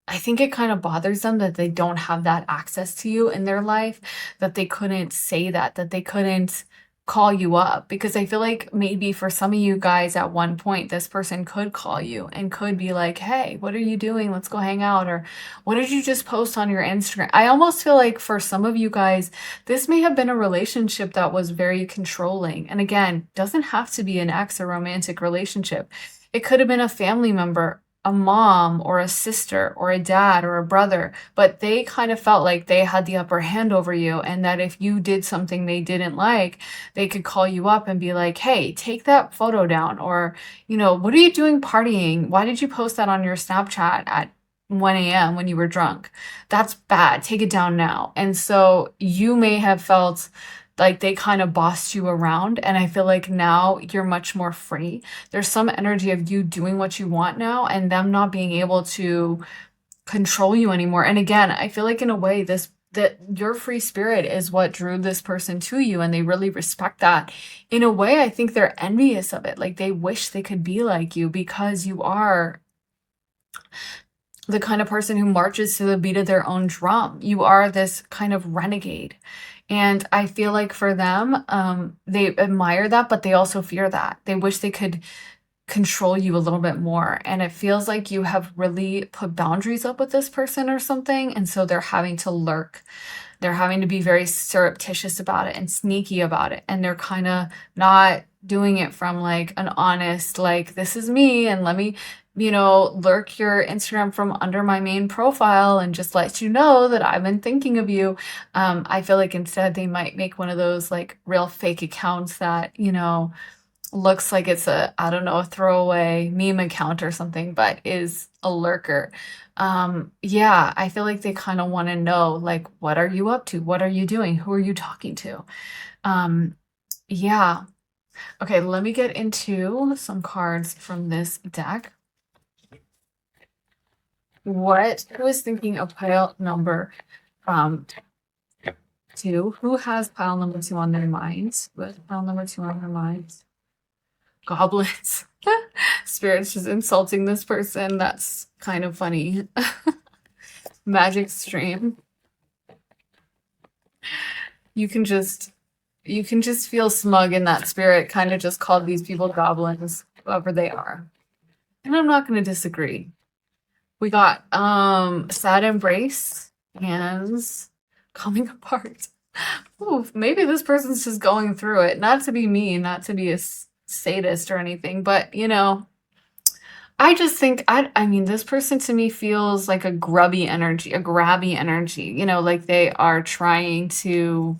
I think it kind of bothers them that they don't have that access to you in their life, that they couldn't say that they couldn't call you up. Because I feel like maybe for some of you guys at one point, this person could call you and could be like, hey, what are you doing? Let's go hang out. Or what did you just post on your Instagram? I almost feel like for some of you guys, this may have been a relationship that was very controlling. And again, doesn't have to be an ex or romantic relationship. It could have been a family member, a mom or a sister or a dad or a brother, but they kind of felt like they had the upper hand over you, and that if you did something they didn't like, they could call you up and be like, hey, take that photo down, or, what are you doing partying? Why did you post that on your Snapchat at 1 a.m. when you were drunk? That's bad. Take it down now. And so you may have felt like they kind of bossed you around. And I feel like now you're much more free. There's some energy of you doing what you want now and them not being able to control you anymore. And again, I feel like in a way that your free spirit is what drew this person to you, and they really respect that. In a way, I think they're envious of it. Like they wish they could be like you, because you are the kind of person who marches to the beat of their own drum. You are this kind of renegade. And I feel like for them, they admire that, but they also fear that. They wish they could control you a little bit more. And it feels like you have really put boundaries up with this person or something. And so they're having to lurk. They're having to be very surreptitious about it and sneaky about it. And they're kind of not doing it from like an honest, like, this is me and let me, lurk your Instagram from under my main profile and just let you know that I've been thinking of you. I feel like instead they might make one of those like real fake accounts that, looks like it's a, I don't know, a throwaway meme account or something, but is a lurker. Yeah, I feel like they kind of want to know, like, what are you up to? What are you doing? Who are you talking to? Um, yeah. Okay, let me get into some cards from this deck. Who is thinking of pile number um 2? Who has pile number 2 on their minds? Who has pile number 2 on their minds? Goblins. Spirit's just insulting this person. That's kind of funny. Magic stream. You can just feel smug in that spirit kind of just called these people goblins, whoever they are. And I'm not going to disagree. We got sad embrace, hands coming apart. Ooh, maybe this person's just going through it. Not to be mean, not to be a sadist or anything, but I just think I mean this person to me feels like a grabby energy, like they are trying to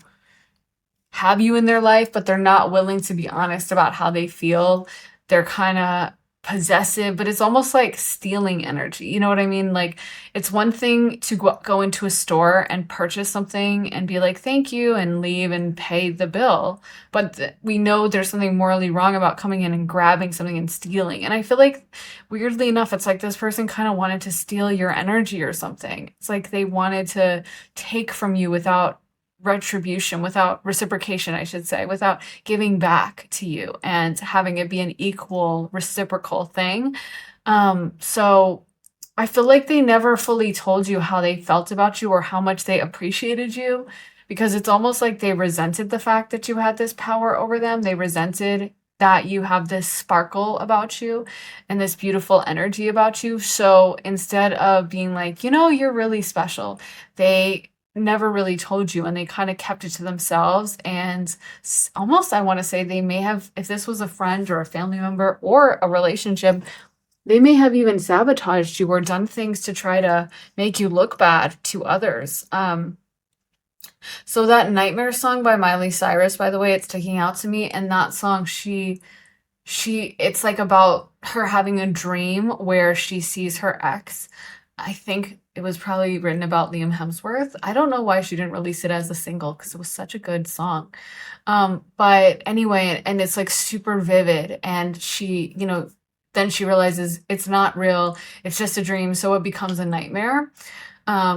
have you in their life, but they're not willing to be honest about how they feel. They're kind of possessive, but it's almost like stealing energy. You know what I mean? Like it's one thing to go into a store and purchase something and be like, thank you, and leave and pay the bill. But we know there's something morally wrong about coming in and grabbing something and stealing. And I feel like, weirdly enough, it's like this person kind of wanted to steal your energy or something. It's like they wanted to take from you without retribution, without reciprocation, I should say, without giving back to you and having it be an equal reciprocal thing. So I feel like they never fully told you how they felt about you or how much they appreciated you, because it's almost like they resented the fact that you had this power over them. They resented that you have this sparkle about you and this beautiful energy about you. So instead of being like, you're really special, they never really told you and they kind of kept it to themselves. And almost, I want to say, they may have, if this was a friend or a family member or a relationship, they may have even sabotaged you or done things to try to make you look bad to others. So that Nightmare song by Miley Cyrus, by the way, it's sticking out to me. And that song, it's like about her having a dream where she sees her ex. I think it was probably written about Liam Hemsworth. I don't know why she didn't release it as a single because it was such a good song. But anyway, and it's like super vivid. And she, then she realizes it's not real. It's just a dream. So it becomes a nightmare.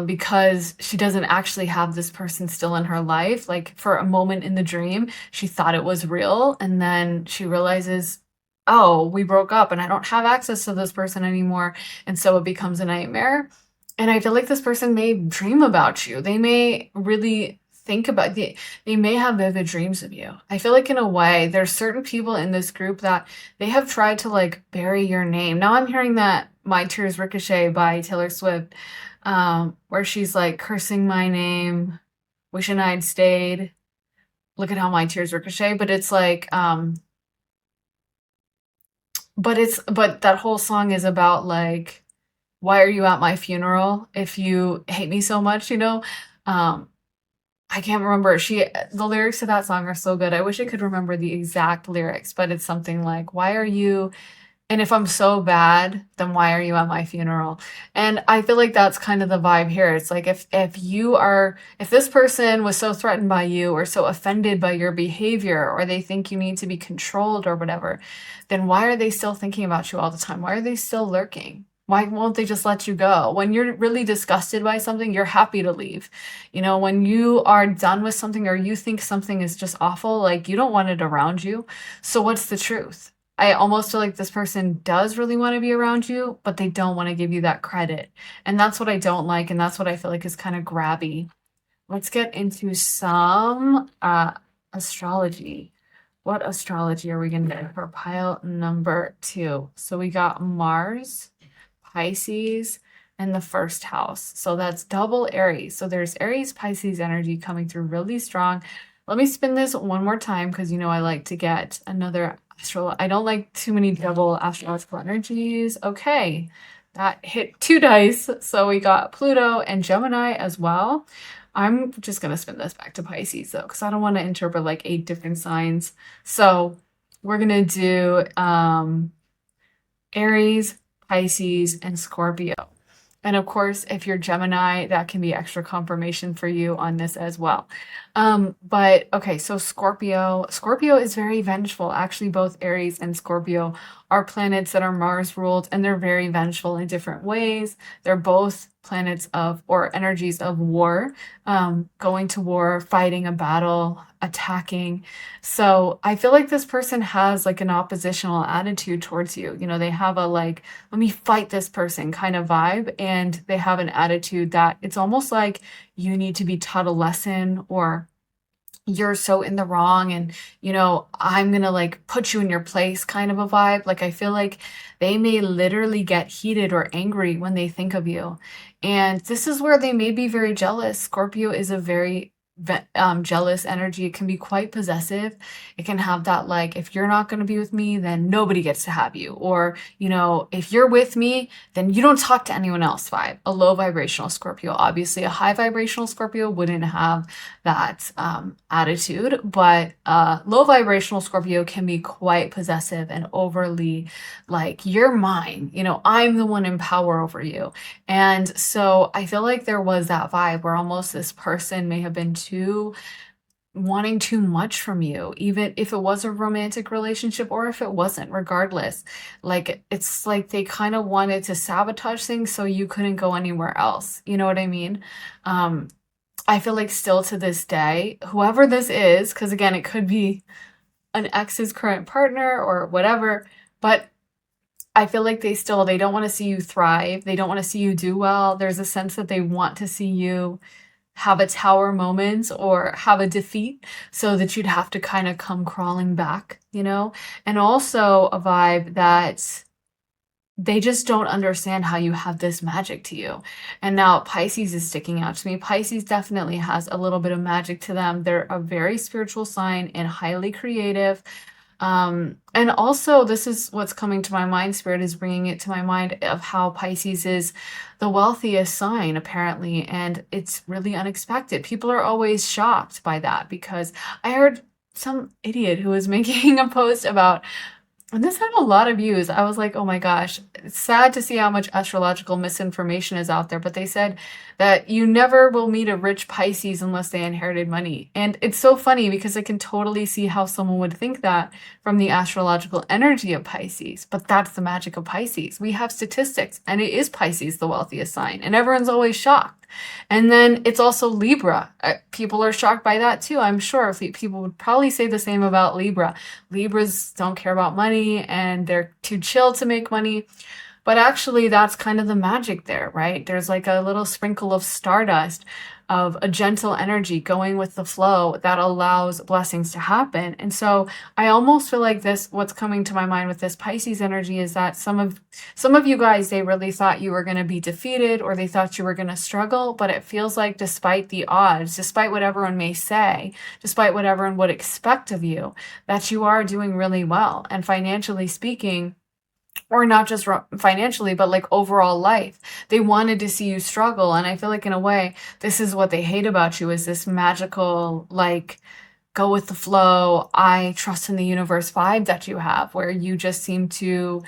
Because she doesn't actually have this person still in her life. Like for a moment in the dream, she thought it was real. And then she realizes, oh, we broke up and I don't have access to this person anymore. And so it becomes a nightmare. And I feel like this person may dream about you. They may really think about they may have vivid dreams of you. I feel like in a way, there's certain people in this group that they have tried to like bury your name. Now I'm hearing that My Tears Ricochet by Taylor Swift, where she's like cursing my name, wishing I'd stayed. Look at how my tears ricochet. But it's like, but that whole song is about like, why are you at my funeral if you hate me so much, I can't remember. The lyrics to that song are so good. I wish I could remember the exact lyrics, but it's something like, why are you, and if I'm so bad, then why are you at my funeral? And I feel like that's kind of the vibe here. It's like if this person was so threatened by you or so offended by your behavior, or they think you need to be controlled or whatever, then why are they still thinking about you all the time? Why are they still lurking? Why won't they just let you go? When you're really disgusted by something, you're happy to leave. When you are done with something or you think something is just awful, like you don't want it around you. So what's the truth? I almost feel like this person does really want to be around you, but they don't want to give you that credit. And that's what I don't like. And that's what I feel like is kind of grabby. let's get into some astrology. What astrology are we going to do for pile number 2? So we got Mars, Pisces, and the first house. So that's double Aries. So there's Aries Pisces energy coming through really strong. Let me spin this one more time because you know I like to get another astro. I don't like too many double astrological energies. Okay, that hit 2 dice. So we got Pluto and Gemini as well. I'm just gonna spin this back to Pisces though, because I don't want to interpret like 8 different signs. So we're gonna do Aries, Pisces, and Scorpio. And of course, if you're Gemini, that can be extra confirmation for you on this as well. But okay, so Scorpio. Scorpio is very vengeful. Actually, both Aries and Scorpio are planets that are Mars ruled, and they're very vengeful in different ways. They're both planets of, or energies of war, going to war, fighting a battle, attacking. So I feel like this person has like an oppositional attitude towards you. You know, they have a like, let me fight this person kind of vibe. And they have an attitude that it's almost like you need to be taught a lesson, or you're so in the wrong, and you know I'm gonna like put you in your place kind of a vibe. Like I feel like they may literally get heated or angry when they think of you, and this is where they may be very jealous. Scorpio is a very jealous energy. It can be quite possessive. It can have that like, if you're not going to be with me, then nobody gets to have you, or you know, if you're with me, then you don't talk to anyone else vibe. A low vibrational Scorpio. Obviously a high vibrational Scorpio wouldn't have that attitude, but low vibrational Scorpio can be quite possessive and overly like, you're mine, you know, I'm the one in power over you. And so I feel like there was that vibe where almost this person may have been too wanting too much from you, even if it was a romantic relationship or if it wasn't, regardless. Like it's like they kind of wanted to sabotage things so you couldn't go anywhere else. You know what I mean? Um, I feel like still to this day, whoever this is, because again, it could be an ex's current partner or whatever, but I feel like they don't want to see you thrive. They don't want to see you do well. There's a sense that they want to see you have a tower moment or have a defeat so that you'd have to kind of come crawling back, you know? And also a vibe that they just don't understand how you have this magic to you. And now Pisces is sticking out to me. Pisces definitely has a little bit of magic to them. They're a very spiritual sign and highly creative. And also, this is what's coming to my mind. Spirit is bringing it to my mind of how Pisces is the wealthiest sign, apparently, and it's really unexpected. People are always shocked by that because I heard some idiot who was making a post about, and this had a lot of views. I was like, oh my gosh, it's sad to see how much astrological misinformation is out there. But they said that you never will meet a rich Pisces unless they inherited money. And it's so funny because I can totally see how someone would think that from the astrological energy of Pisces. But that's the magic of Pisces. We have statistics, and it is Pisces, the wealthiest sign. And everyone's always shocked. And then it's also Libra. People are shocked by that too. I'm sure people would probably say the same about Libra. Libras don't care about money and they're too chill to make money. But actually, that's kind of the magic there, right? There's like a little sprinkle of stardust, of a gentle energy going with the flow that allows blessings to happen. And so I almost feel like this, what's coming to my mind with this Pisces energy is that some of you guys, they really thought you were going to be defeated, or they thought you were going to struggle, but it feels like despite the odds, despite what everyone may say, despite what everyone would expect of you, that you are doing really well. And financially speaking, or not just financially, but like overall life. They wanted to see you struggle. And I feel like in a way, this is what they hate about you, is this magical, like, go with the flow, I trust in the universe vibe that you have, where you just seem to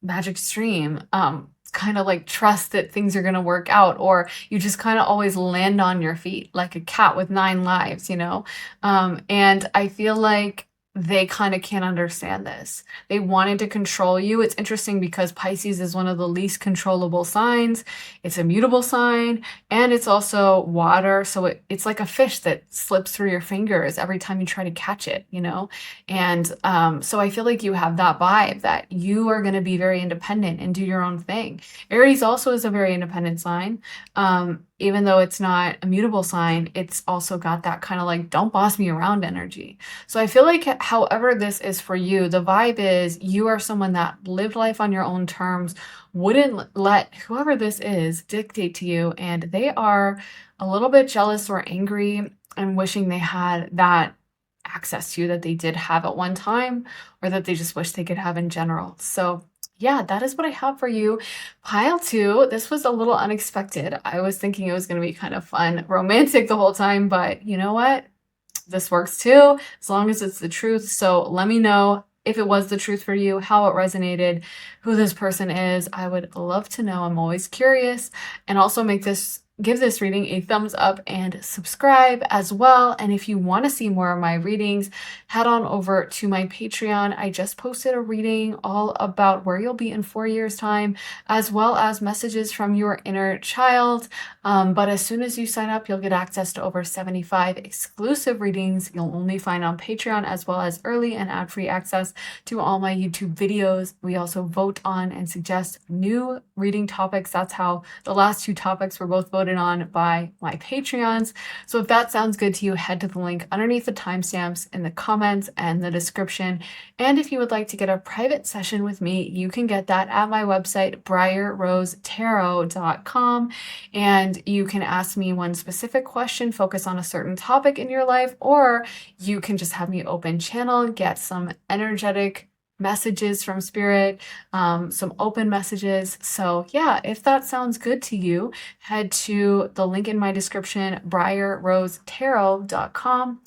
magic stream, kind of like trust that things are going to work out, or you just kind of always land on your feet like a cat with 9 lives, you know? And I feel like they kind of can't understand this. They wanted to control you. It's interesting because Pisces is one of the least controllable signs. It's a mutable sign, and it's also water. So it's like a fish that slips through your fingers every time you try to catch it, you know? And so I feel like you have that vibe that you are going to be very independent and do your own thing. Aries also is a very independent sign. even though it's not a mutable sign, it's also got that kind of like, don't boss me around energy. So I feel like however this is for you, the vibe is you are someone that lived life on your own terms, wouldn't let whoever this is dictate to you, and they are a little bit jealous or angry and wishing they had that access to you that they did have at one time, or that they just wish they could have in general. So yeah, that is what I have for you. Pile 2, this was a little unexpected. I was thinking it was going to be kind of fun, romantic the whole time, but you know what? This works too, as long as it's the truth. So let me know if it was the truth for you, how it resonated, who this person is. I would love to know. I'm always curious. And also give this reading a thumbs up and subscribe as well. And if you want to see more of my readings, head on over to my Patreon. I just posted a reading all about where you'll be in 4 years' time, as well as messages from your inner child. But as soon as you sign up, you'll get access to over 75 exclusive readings you'll only find on Patreon, as well as early and ad-free access to all my YouTube videos. We also vote on and suggest new reading topics. That's how the last 2 topics were both voted on by my Patreons. So if that sounds good to you, head to the link underneath the timestamps in the comments and the description. And if you would like to get a private session with me, you can get that at my website, briarrosetarot.com. And you can ask me one specific question, focus on a certain topic in your life, or you can just have me open channel, get some energetic messages from spirit, some open messages. So yeah, if that sounds good to you, head to the link in my description, briarrosetarot.com.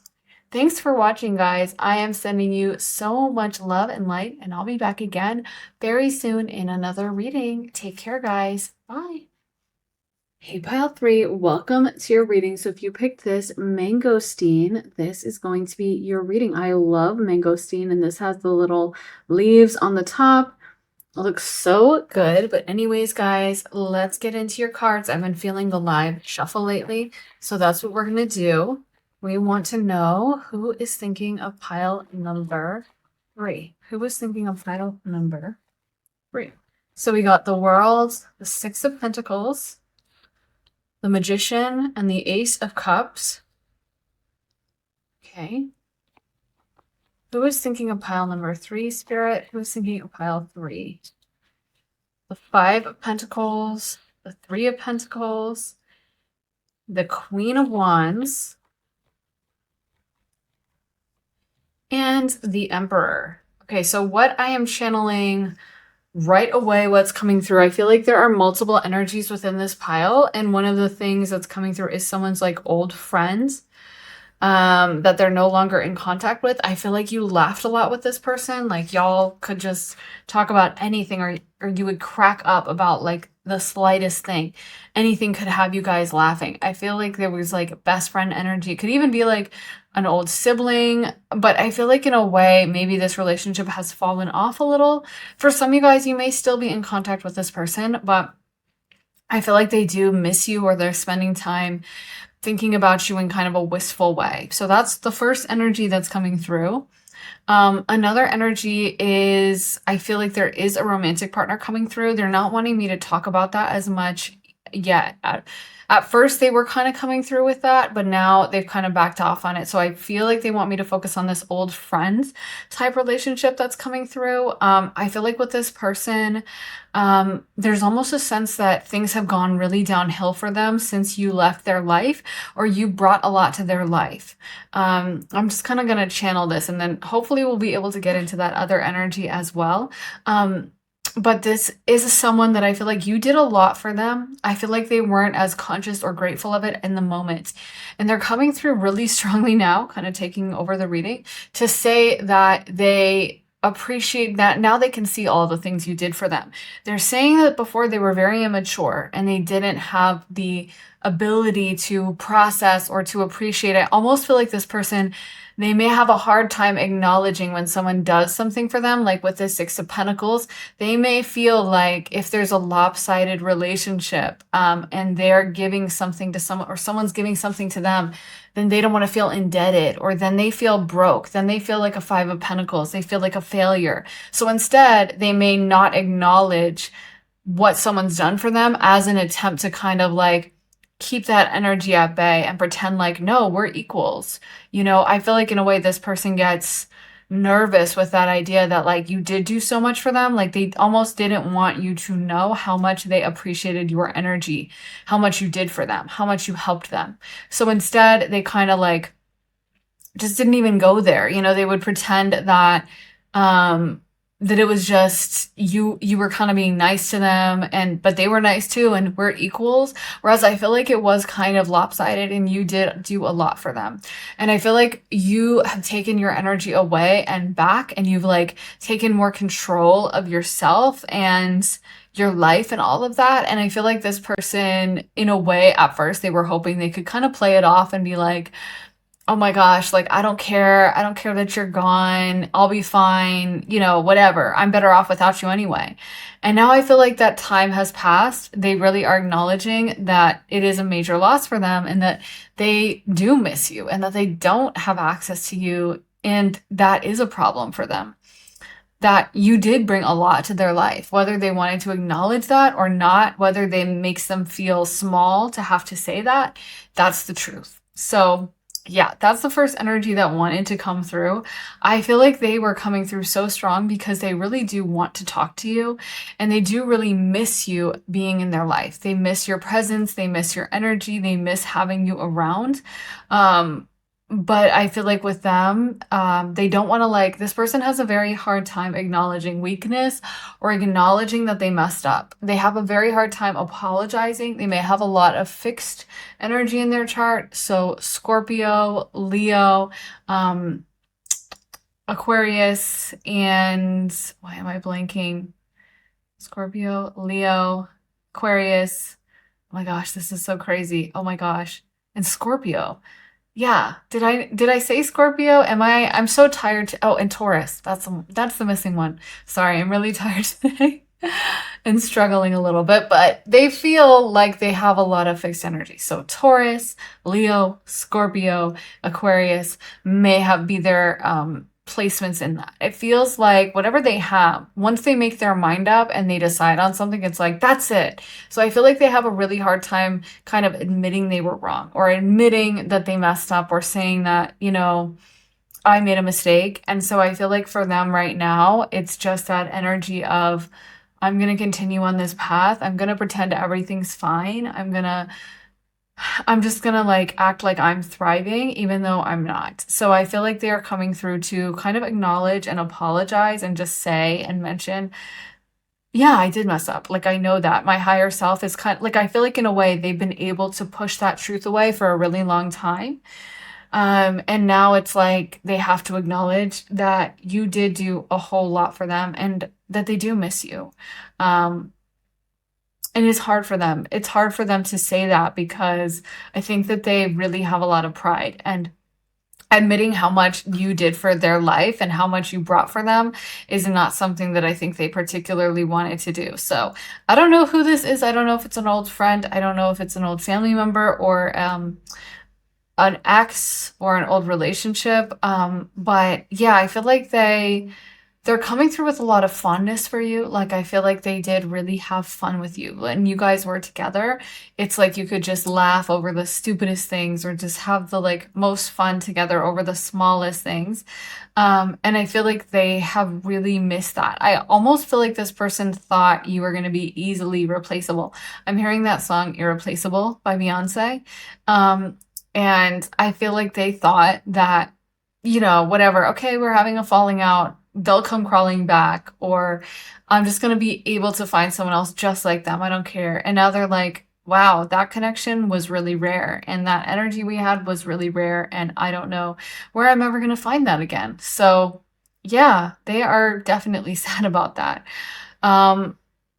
Thanks for watching, guys. I am sending you so much love and light, and I'll be back again very soon in another reading. Take care, guys. Bye. Hey, Pile 3, welcome to your reading. So if you picked this mangosteen, this is going to be your reading. I love mangosteen, and this has the little leaves on the top. It looks so good. But anyways, guys, let's get into your cards. I've been feeling the live shuffle lately, so that's what we're going to do. We want to know who is thinking of pile number 3. Who is thinking of pile number 3? So we got the World, the 6 of Pentacles, the Magician, and the Ace of Cups. Okay. Who is thinking of pile number 3, Spirit? Who is thinking of pile 3? The 5 of Pentacles, the 3 of Pentacles, the Queen of Wands, and the Emperor. Okay, so what I am channeling right away, what's coming through, I feel like there are multiple energies within this pile, and one of the things that's coming through is someone's like old friends that they're no longer in contact with. I feel like you laughed a lot with this person, like y'all could just talk about anything, or you would crack up about like the slightest thing. Anything could have you guys laughing. I feel like there was like best friend energy. It could even be like an old sibling, but I feel like in a way, maybe this relationship has fallen off a little. For some of you guys, you may still be in contact with this person, but I feel like they do miss you, or they're spending time thinking about you in kind of a wistful way. So that's the first energy that's coming through. Another energy is, I feel like there is a romantic partner coming through. They're not wanting me to talk about that as much yet. At first, they were kind of coming through with that, but now they've kind of backed off on it. So I feel like they want me to focus on this old friends type relationship that's coming through. I feel like with this person, there's almost a sense that things have gone really downhill for them since you left their life, or you brought a lot to their life. I'm just kind of going to channel this, and then hopefully we'll be able to get into that other energy as well. But this is someone that I feel like you did a lot for them. I feel like they weren't as conscious or grateful of it in the moment. And they're coming through really strongly now, kind of taking over the reading, to say that they appreciate that now they can see all the things you did for them. They're saying that before they were very immature and they didn't have the ability to process or to appreciate. I almost feel like this person, they may have a hard time acknowledging when someone does something for them, like with the 6 of Pentacles. They may feel like if there's a lopsided relationship and they're giving something to someone, or someone's giving something to them, then they don't want to feel indebted, or then they feel broke. Then they feel like a 5 of Pentacles. They feel like a failure. So instead, they may not acknowledge what someone's done for them as an attempt to kind of like keep that energy at bay and pretend like, no, we're equals. I feel like in a way this person gets nervous with that idea that like you did do so much for them. Like they almost didn't want you to know how much they appreciated your energy, how much you did for them, how much you helped them. So instead, they kind of like just didn't even go there. They would pretend um that it was just you were kind of being nice to them, but they were nice too, and we're equals. Whereas I feel like it was kind of lopsided and you did do a lot for them. And I feel like you have taken your energy away and back, and you've like taken more control of yourself and your life and all of that. And I feel like this person, in a way, at first they were hoping they could kind of play it off and be like, oh my gosh, like, I don't care. I don't care that you're gone. I'll be fine. Whatever. I'm better off without you anyway. And now I feel like that time has passed. They really are acknowledging that it is a major loss for them and that they do miss you and that they don't have access to you. And that is a problem for them. That you did bring a lot to their life, whether they wanted to acknowledge that or not, whether they makes them feel small to have to say that, that's the truth. So yeah, that's the first energy that wanted to come through. I feel like they were coming through so strong because they really do want to talk to you and they do really miss you being in their life. They miss your presence, they miss your energy, they miss having you around. But I feel like with them, they don't want to like, this person has a very hard time acknowledging weakness or acknowledging that they messed up. They have a very hard time apologizing. They may have a lot of fixed energy in their chart. So Scorpio, Leo, Aquarius, and why am I blanking? Scorpio, Leo, Aquarius. Oh my gosh, this is so crazy. Oh my gosh. And Scorpio. Yeah. Did I say Scorpio? I'm so tired oh, and Taurus. That's the missing one. Sorry, I'm really tired today and struggling a little bit, but they feel like they have a lot of fixed energy. So Taurus, Leo, Scorpio, Aquarius may be their placements in that. It feels like whatever they have, once they make their mind up and they decide on something, it's like, that's it. So I feel like they have a really hard time kind of admitting they were wrong or admitting that they messed up or saying that, I made a mistake. And so I feel like for them right now, it's just that energy of, I'm going to continue on this path. I'm going to pretend everything's fine. I'm just gonna like act like I'm thriving, even though I'm not. So I feel like they are coming through to kind of acknowledge and apologize and just say and mention, yeah, I did mess up. Like, I know that my higher self is kind of like, I feel like in a way they've been able to push that truth away for a really long time. And now it's like they have to acknowledge that you did do a whole lot for them and that they do miss you. And it's hard for them. It's hard for them to say that because I think that they really have a lot of pride, and admitting how much you did for their life and how much you brought for them is not something that I think they particularly wanted to do. So I don't know who this is. I don't know if it's an old friend. I don't know if it's an old family member or an ex or an old relationship. But yeah, I feel like they're coming through with a lot of fondness for you. Like, I feel like they did really have fun with you. When you guys were together, it's like you could just laugh over the stupidest things or just have the like most fun together over the smallest things. And I feel like they have really missed that. I almost feel like this person thought you were going to be easily replaceable. I'm hearing that song Irreplaceable by Beyonce. And I feel like they thought that, whatever, okay, we're having a falling out, they'll come crawling back, or I'm just going to be able to find someone else just like them. I don't care. And now they're like, wow, that connection was really rare. And that energy we had was really rare. And I don't know where I'm ever going to find that again. So yeah, they are definitely sad about that.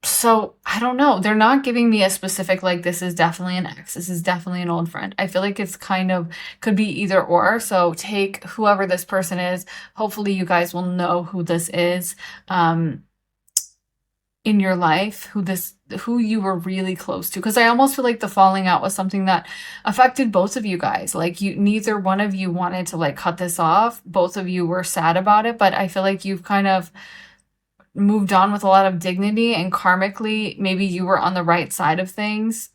So I don't know. They're not giving me a specific, like, this is definitely an ex. This is definitely an old friend. I feel like it's kind of could be either or. So take whoever this person is. Hopefully you guys will know who this is, in your life, who you were really close to. Cause I almost feel like the falling out was something that affected both of you guys. Like, neither one of you wanted to like cut this off. Both of you were sad about it, but I feel like you've kind of moved on with a lot of dignity, and karmically, maybe you were on the right side of things.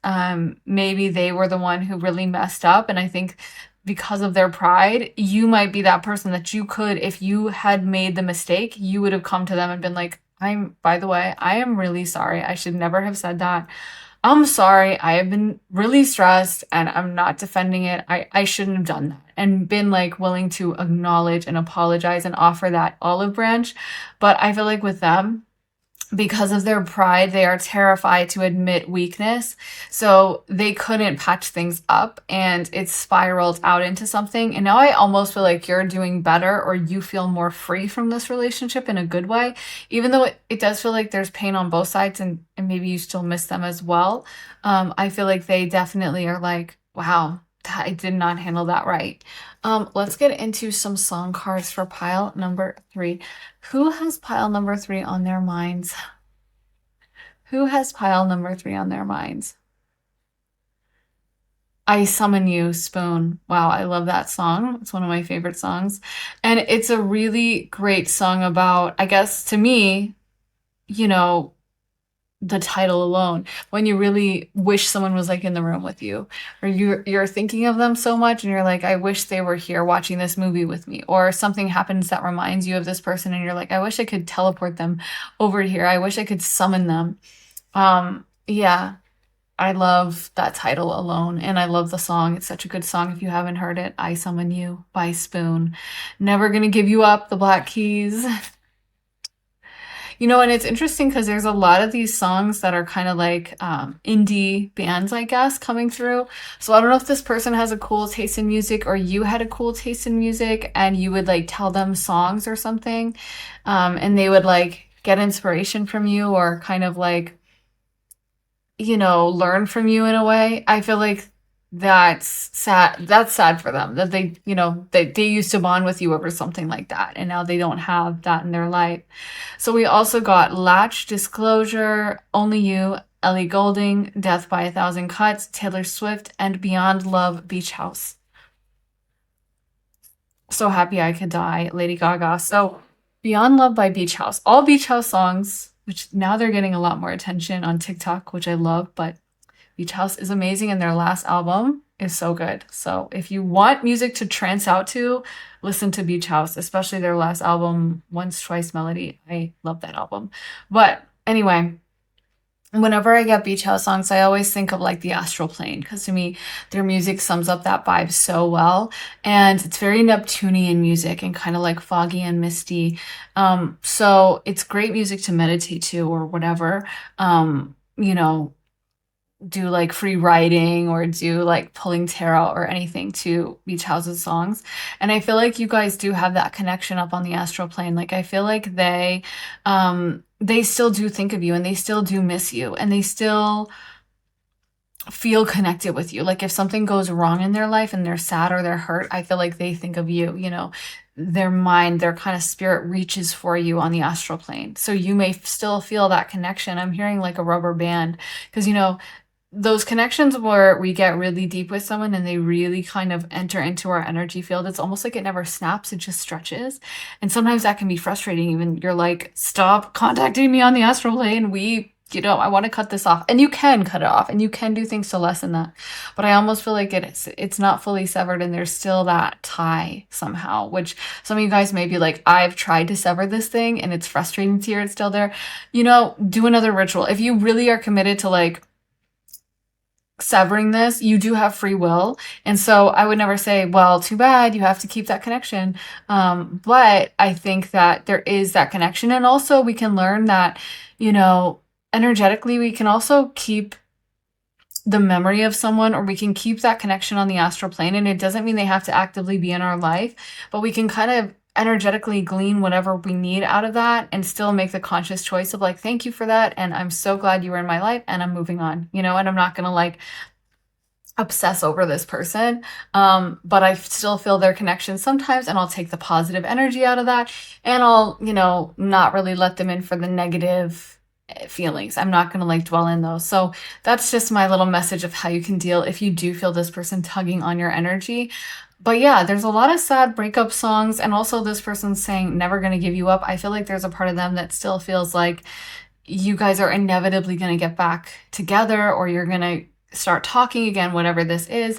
Maybe they were the one who really messed up. And I think because of their pride, you might be that person that you could, if you had made the mistake, you would have come to them and been like, by the way, I am really sorry. I should never have said that. I'm sorry. I have been really stressed and I'm not defending it. I shouldn't have done that. And been like willing to acknowledge and apologize and offer that olive branch. But I feel like with them, because of their pride, they are terrified to admit weakness. So they couldn't patch things up and it spiraled out into something. And now I almost feel like you're doing better, or you feel more free from this relationship in a good way, even though it does feel like there's pain on both sides, and maybe you still miss them as well. I feel like they definitely are like, wow, I did not handle that right. Let's get into some song cards for pile number 3. Who has pile number 3 on their minds? Who has pile number 3 on their minds? I Summon You, Spoon. Wow, I love that song. It's one of my favorite songs. And it's a really great song about, I guess, to me, you know, the title alone, when you really wish someone was like in the room with you, or you're thinking of them so much and you're like, I wish they were here watching this movie with me, or something happens that reminds you of this person and you're like, I wish I could teleport them over here. I wish I could summon them. Yeah, I love that title alone, and I love the song. It's such a good song. If you haven't heard it, I Summon You by Spoon. Never Gonna Give You Up, the Black Keys. And it's interesting because there's a lot of these songs that are kind of like indie bands, I guess, coming through. So I don't know if this person has a cool taste in music, or you had a cool taste in music and you would like tell them songs or something, and they would like get inspiration from you, or kind of like, learn from you in a way. I feel like that's sad. That's sad for them that they used to bond with you over something like that, and now they don't have that in their life. So we also got Latch, Disclosure, Only You, Ellie Goulding, Death by a Thousand Cuts, Taylor Swift, and Beyond Love, Beach House. So Happy I Could Die, Lady Gaga. So Beyond Love by Beach House. All Beach House songs, which now they're getting a lot more attention on TikTok, which I love, but Beach House is amazing, and their last album is so good. So if you want music to trance out to, listen to Beach House, especially their last album, Once Twice Melody. I love that album. But anyway, whenever I get Beach House songs, I always think of like the astral plane, because to me, their music sums up that vibe so well. And it's very Neptunian music and kind of like foggy and misty. So it's great music to meditate to, or whatever. Do like free writing, or do like pulling tarot or anything to Beach House's songs. And I feel like you guys do have that connection up on the astral plane. Like I feel like they still do think of you, and they still do miss you, and they still feel connected with you. Like if something goes wrong in their life and they're sad or they're hurt, I feel like they think of you, their mind, their kind of spirit reaches for you on the astral plane. So you may still feel that connection. I'm hearing like a rubber band, because those connections where we get really deep with someone and they really kind of enter into our energy field, it's almost like it never snaps, it just stretches. And sometimes that can be frustrating. Even you're like, stop contacting me on the astral plane. I want to cut this off. And you can cut it off, and you can do things to lessen that. But I almost feel like it's not fully severed, and there's still that tie somehow, which some of you guys may be like, I've tried to sever this thing and it's frustrating to hear it's still there. Do another ritual. If you really are committed to like severing this, you do have free will. And so I would never say, well, too bad, you have to keep that connection. But I think that there is that connection. And also we can learn that, energetically, we can also keep the memory of someone, or we can keep that connection on the astral plane. And it doesn't mean they have to actively be in our life, but we can kind of energetically glean whatever we need out of that, and still make the conscious choice of like, thank you for that, and I'm so glad you were in my life, and I'm moving on, and I'm not gonna like obsess over this person, but I still feel their connection sometimes, and I'll take the positive energy out of that, and I'll not really let them in for the negative feelings. I'm not going to like dwell in those. So that's just my little message of how you can deal if you do feel this person tugging on your energy. But yeah, there's a lot of sad breakup songs, and also this person's saying never going to give you up. I feel like there's a part of them that still feels like you guys are inevitably going to get back together, or you're going to start talking again, whatever this is.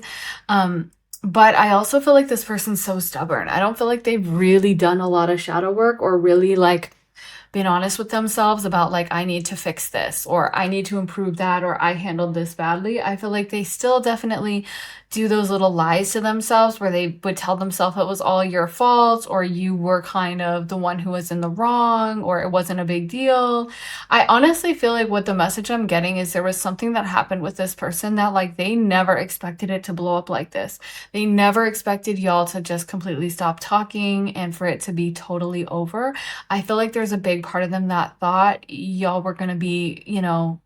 But I also feel like this person's so stubborn. I don't feel like they've really done a lot of shadow work or really like been honest with themselves about like, I need to fix this, or I need to improve that, or I handled this badly. I feel like they still definitely do those little lies to themselves where they would tell themselves it was all your fault, or you were kind of the one who was in the wrong, or it wasn't a big deal. I honestly feel like what the message I'm getting is there was something that happened with this person that like they never expected it to blow up like this. They never expected y'all to just completely stop talking and for it to be totally over. I feel like there's a big part of them that thought y'all were going to be,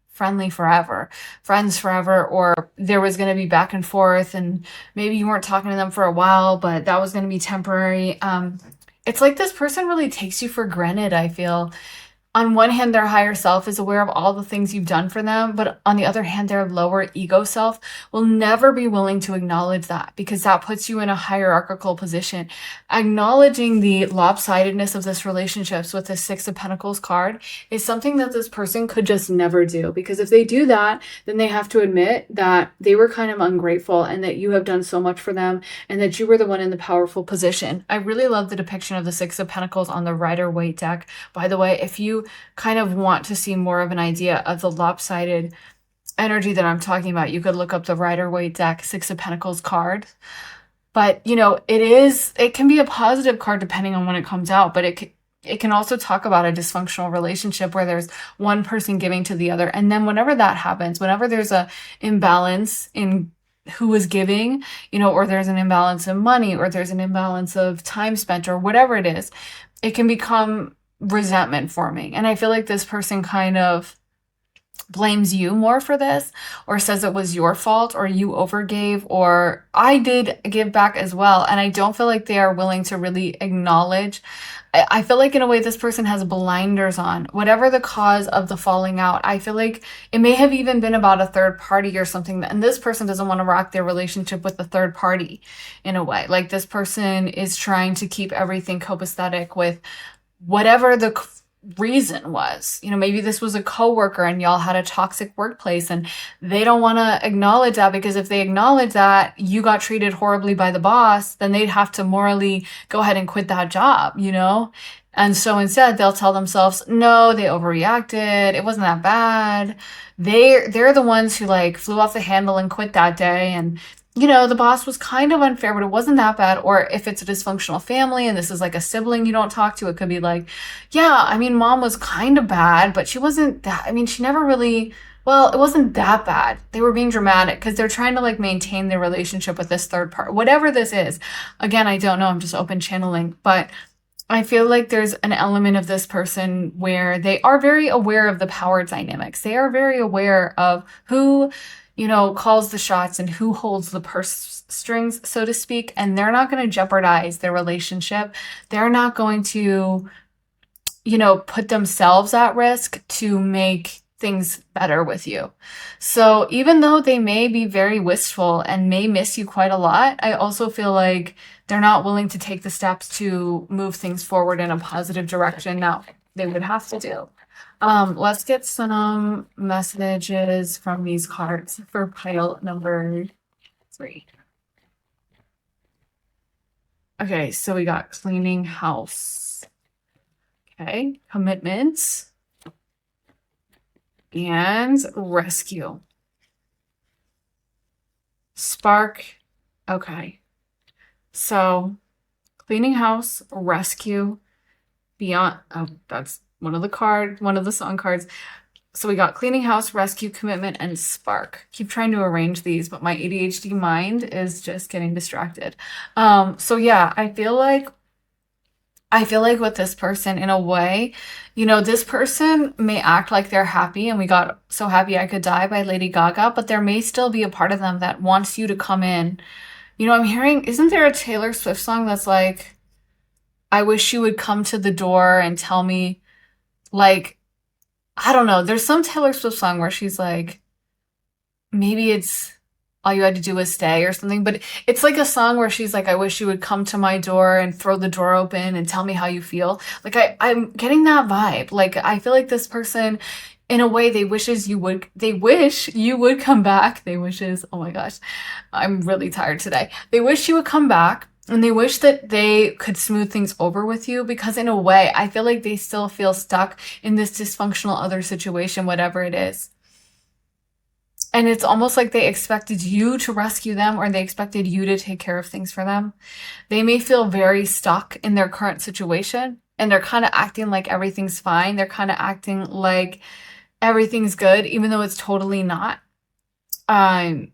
friendly forever, friends forever, or there was going to be back and forth, and maybe you weren't talking to them for a while, but that was going to be temporary. It's like this person really takes you for granted, I feel. On one hand, their higher self is aware of all the things you've done for them, but on the other hand, their lower ego self will never be willing to acknowledge that because that puts you in a hierarchical position. Acknowledging the lopsidedness of this relationships with the Six of Pentacles card is something that this person could just never do, because if they do that, then they have to admit that they were kind of ungrateful and that you have done so much for them and that you were the one in the powerful position. I really love the depiction of the Six of Pentacles on the Rider-Waite deck. By the way, if you kind of want to see more of an idea of the lopsided energy that I'm talking about, you could look up the Rider-Waite deck Six of Pentacles card. But, it can be a positive card depending on when it comes out, but it can also talk about a dysfunctional relationship where there's one person giving to the other. And then whenever that happens, whenever there's a imbalance in who is giving, or there's an imbalance in money, or there's an imbalance of time spent, or whatever it is, it can become resentment forming. And I feel like this person kind of blames you more for this, or says it was your fault, or you overgave, or I did give back as well. And I don't feel like they are willing to really acknowledge. I feel like in a way this person has blinders on. Whatever the cause of the falling out, I feel like it may have even been about a third party or something, and this person doesn't want to rock their relationship with the third party in a way. Like this person is trying to keep everything copacetic with whatever the reason was. Maybe this was a coworker and y'all had a toxic workplace and they don't want to acknowledge that, because if they acknowledge that you got treated horribly by the boss, then they'd have to morally go ahead and quit that job, And so instead they'll tell themselves, no, they overreacted. It wasn't that bad. They're the ones who like flew off the handle and quit that day. And the boss was kind of unfair, but it wasn't that bad. Or if it's a dysfunctional family and this is like a sibling you don't talk to, it could be like, yeah, I mean, mom was kind of bad, but she wasn't that, she never really, well, it wasn't that bad. They were being dramatic because they're trying to like maintain their relationship with this third part, whatever this is. Again, I don't know. I'm just open channeling, but I feel like there's an element of this person where they are very aware of the power dynamics. They are very aware of who calls the shots and who holds the purse strings, so to speak. And they're not going to jeopardize their relationship. They're not going to, put themselves at risk to make things better with you. So even though they may be very wistful and may miss you quite a lot, I also feel like they're not willing to take the steps to move things forward in a positive direction. Now, they would have to do. Let's get some messages from these cards for pile number 3. Okay, so we got cleaning house. Okay, commitment and rescue. Spark. Okay, so cleaning house, rescue, beyond. Oh, that's one of the song cards. So we got cleaning house, rescue, commitment, and spark. Keep trying to arrange these, but my ADHD mind is just getting distracted. So yeah, I feel like with this person, in a way, this person may act like they're happy, and we got So Happy I Could Die by Lady Gaga, but there may still be a part of them that wants you to come in. I'm hearing, isn't there a Taylor Swift song that's like, I wish you would come to the door and tell me, like, I don't know. There's some Taylor Swift song where she's like, maybe it's all you had to do was stay or something, but it's like a song where she's like, I wish you would come to my door and throw the door open and tell me how you feel. Like I'm getting that vibe. Like I feel like this person, in a way, they wish you would come back. They wishes, oh my gosh, I'm really tired today. They wish you would come back. And they wish that they could smooth things over with you, because in a way, I feel like they still feel stuck in this dysfunctional other situation, whatever it is. And it's almost like they expected you to rescue them, or they expected you to take care of things for them. They may feel very stuck in their current situation, and they're kind of acting like everything's fine. They're kind of acting like everything's good, even though it's totally not. Um,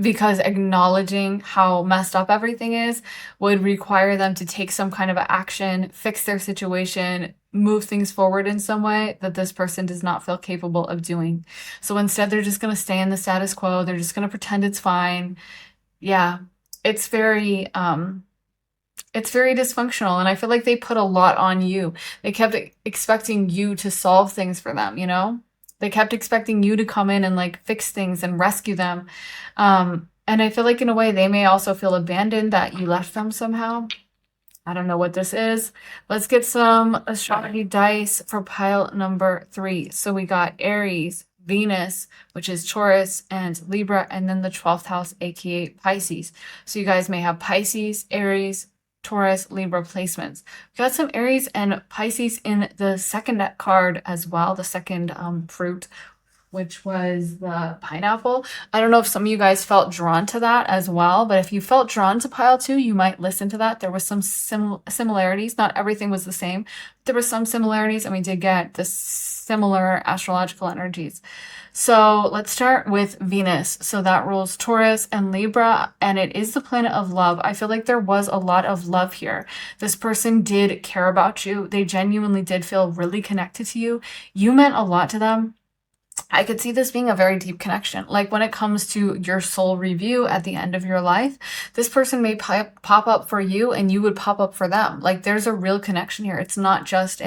because acknowledging how messed up everything is would require them to take some kind of action, fix their situation, move things forward in some way that this person does not feel capable of doing. So instead, they're just going to stay in the status quo. They're just going to pretend it's fine. Yeah, it's it's very dysfunctional. And I feel like they put a lot on you. They kept expecting you to solve things for them, you know? They kept expecting you to come in and like fix things and rescue them. And I feel like in a way they may also feel abandoned, that you left them somehow. I don't know what this is. Let's get some astrology dice for pile number 3. So we got Aries, Venus, which is Taurus, and Libra, and then the 12th house, aka Pisces. So you guys may have Pisces, Aries, Taurus, Libra placements. We got some Aries and Pisces in the second card as well, the second fruit, which was the pineapple. I don't know if some of you guys felt drawn to that as well, but if you felt drawn to pile 2, you might listen to that. There was some similarities. Not everything was the same. There were some similarities, and we did get the similar astrological energies. So let's start with Venus. So that rules Taurus and Libra, and it is the planet of love. I feel like there was a lot of love here. This person did care about you. They genuinely did feel really connected to you. You meant a lot to them. I could see this being a very deep connection. Like when it comes to your soul review at the end of your life, this person may pop up for you and you would pop up for them. Like there's a real connection here. It's not just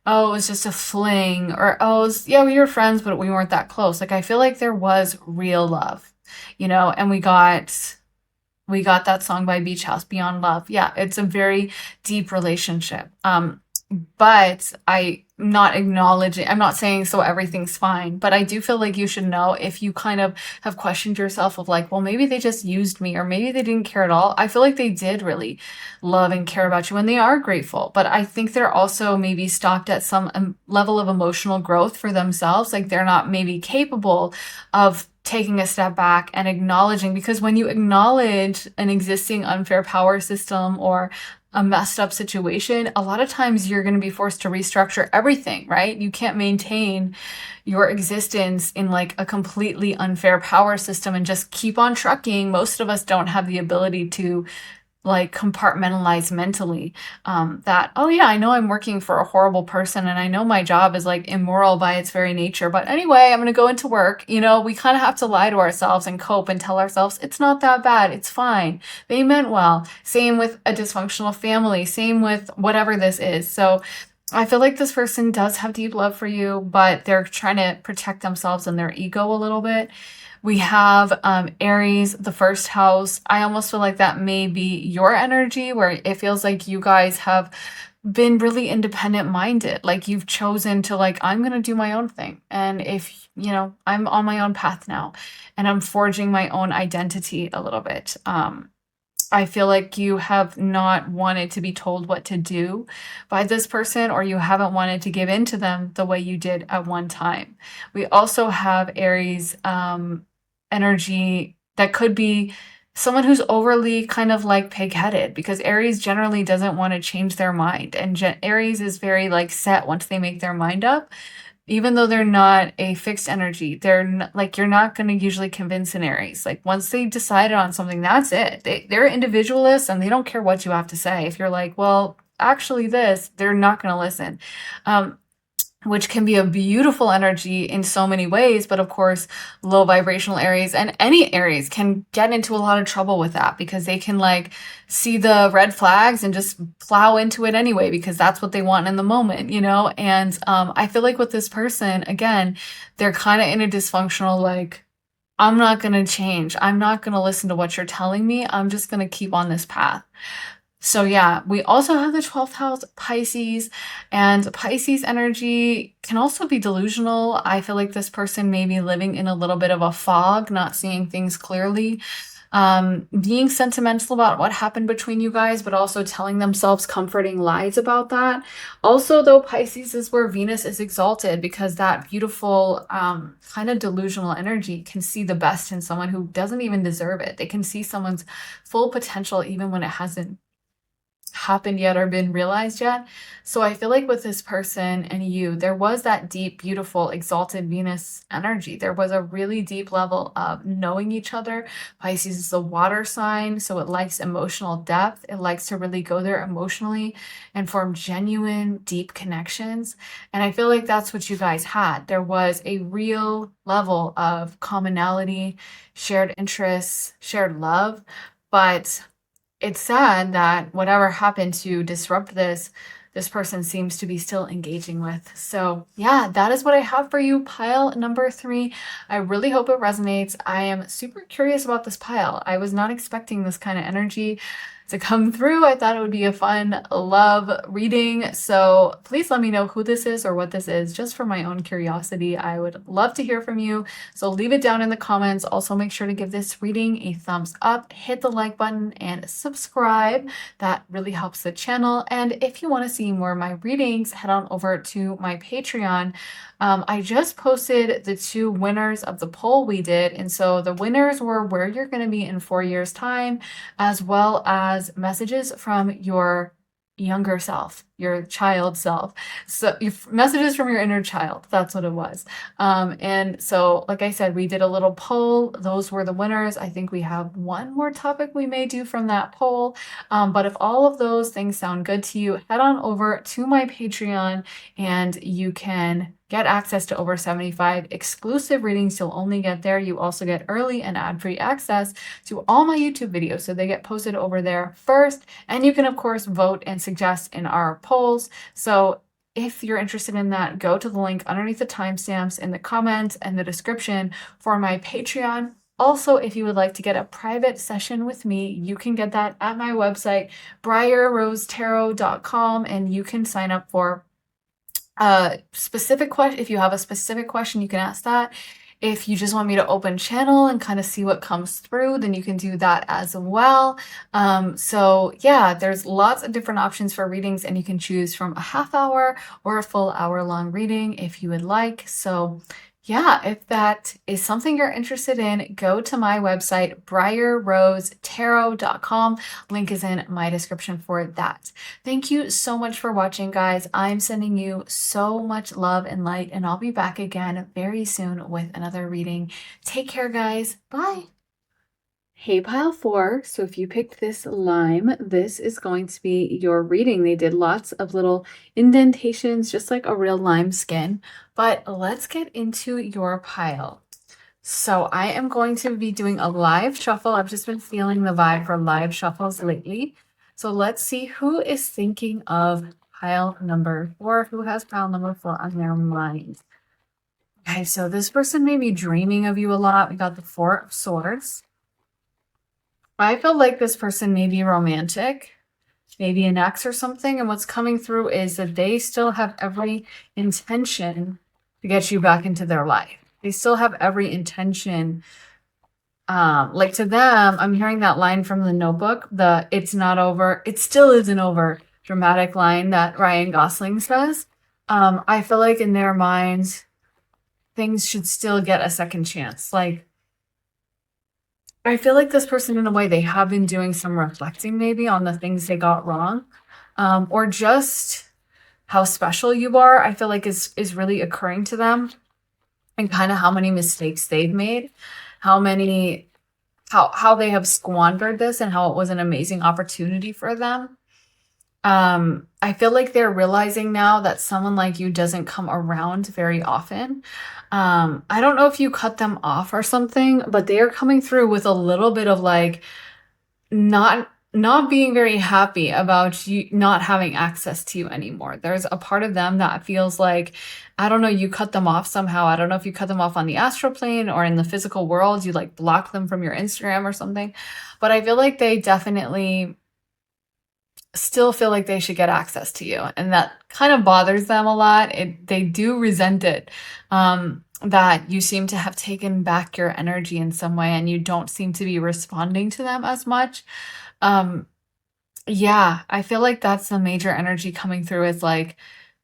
oh, it was just a fling, or, oh, yeah, we were friends, but we weren't that close. Like I feel like there was real love, you know, and we got that song by Beach House, Beyond Love. Yeah, it's a very deep relationship. But I'm not saying so everything's fine, but I do feel like you should know, if you kind of have questioned yourself of like, well, maybe they just used me, or maybe they didn't care at all. I feel like they did really love and care about you, and they are grateful. But I think they're also maybe stopped at some level of emotional growth for themselves. Like they're not maybe capable of taking a step back and acknowledging, because when you acknowledge an existing unfair power system or a messed up situation, a lot of times you're going to be forced to restructure everything, right? You can't maintain your existence in like a completely unfair power system and just keep on trucking. Most of us don't have the ability to like compartmentalize mentally, that, oh yeah, I know I'm working for a horrible person, and I know my job is like immoral by its very nature, but anyway, I'm going to go into work. You know, we kind of have to lie to ourselves and cope and tell ourselves it's not that bad. It's fine. They meant well. Same with a dysfunctional family. Same with whatever this is. So I feel like this person does have deep love for you, but they're trying to protect themselves and their ego a little bit. We have Aries, the first house. I almost feel like that may be your energy, where it feels like you guys have been really independent minded. Like you've chosen to like, I'm going to do my own thing. And if, you know, I'm on my own path now, and I'm forging my own identity a little bit. I feel like you have not wanted to be told what to do by this person, or you haven't wanted to give in to them the way you did at one time. We also have Aries energy that could be someone who's overly kind of like pig-headed, because Aries generally doesn't want to change their mind. And Aries is very like set once they make their mind up. Even though they're not a fixed energy, they're like, you're not going to usually convince an Aries. Like once they decided on something, that's it. They're individualists, and they don't care what you have to say. If you're like, well, actually this, they're not going to listen. which can be a beautiful energy in so many ways. But of course, low vibrational Aries and any Aries can get into a lot of trouble with that because they can like see the red flags and just plow into it anyway because that's what they want in the moment, you know? And I feel like with this person, again, they're kind of in a dysfunctional, like, I'm not going to change. I'm not going to listen to what you're telling me. I'm just going to keep on this path. So yeah, we also have the 12th house Pisces, and Pisces energy can also be delusional. I feel like this person may be living in a little bit of a fog, not seeing things clearly, being sentimental about what happened between you guys, but also telling themselves comforting lies about that. Also, though, Pisces is where Venus is exalted because that beautiful, kind of delusional energy can see the best in someone who doesn't even deserve it. They can see someone's full potential even when it hasn't happened yet or been realized yet. So I feel like with this person and you, there was that deep, beautiful, exalted Venus energy. There was a really deep level of knowing each other. Pisces is a water sign, so it likes emotional depth. It likes to really go there emotionally and form genuine, deep connections. And I feel like that's what you guys had. There was a real level of commonality, shared interests, shared love, but it's sad that whatever happened to disrupt this, this person seems to be still engaging with. So yeah, that is what I have for you, pile number 3. I really hope it resonates. I am super curious about this pile. I was not expecting this kind of energy to come through. I thought it would be a fun love reading. So please let me know who this is or what this is, just for my own curiosity. I would love to hear from you. So leave it down in the comments. Also, make sure to give this reading a thumbs up, hit the like button, and subscribe. That really helps the channel. And if you want to see more of my readings, head on over to my Patreon. I just posted the 2 winners of the poll we did. And so the winners were where you're going to be in 4 years' time, as well as messages from your younger self, your child self. So your messages from your inner child, that's what it was. And so, like I said, we did a little poll. Those were the winners. I think we have one more topic we may do from that poll. But if all of those things sound good to you, head on over to my Patreon and you can get access to over 75 exclusive readings you'll only get there. You also get early and ad-free access to all my YouTube videos, so they get posted over there first. And you can, of course, vote and suggest in our polls. So if you're interested in that, go to the link underneath the timestamps in the comments and the description for my Patreon. Also, if you would like to get a private session with me, you can get that at my website, briarrosetarot.com, and you can sign up for specific question. If you have a specific question, you can ask that. If you just want me to open channel and kind of see what comes through, then you can do that as well. So yeah, there's lots of different options for readings, and you can choose from a half hour or a full hour long reading if you would like. So yeah, if that is something you're interested in, go to my website, briarrosetarot.com. Link is in my description for that. Thank you so much for watching, guys. I'm sending you so much love and light, and I'll be back again very soon with another reading. Take care, guys. Bye. Hey, pile 4. So if you picked this lime, this is going to be your reading. They did lots of little indentations, just like a real lime skin. But let's get into your pile. So I am going to be doing a live shuffle. I've just been feeling the vibe for live shuffles lately. So let's see who is thinking of pile number 4, who has pile number 4 on their mind. Okay, so this person may be dreaming of you a lot. We got the 4 of Swords. I feel like this person may be romantic, maybe an ex or something. And what's coming through is that they still have every intention to get you back into their life. They still have every intention. Like to them, I'm hearing that line from The Notebook, the "it's not over, it still isn't over" dramatic line that Ryan Gosling says. I feel like in their minds, things should still get a second chance. Like, I feel like this person, in a way, they have been doing some reflecting maybe on the things they got wrong, or just how special you are. I feel like is really occurring to them, and kind of how many mistakes they've made, how they have squandered this, and how it was an amazing opportunity for them. I feel like they're realizing now that someone like you doesn't come around very often. I don't know if you cut them off or something, but they are coming through with a little bit of like not being very happy about you not having access to you anymore. There's a part of them that feels like, I don't know, you cut them off somehow. I don't know if you cut them off on the astral plane or in the physical world, you like block them from your Instagram or something. But I feel like they definitely still feel like they should get access to you, and that kind of bothers them a lot. They do resent it, that you seem to have taken back your energy in some way and you don't seem to be responding to them as much. um yeah, I feel like that's the major energy coming through, is like,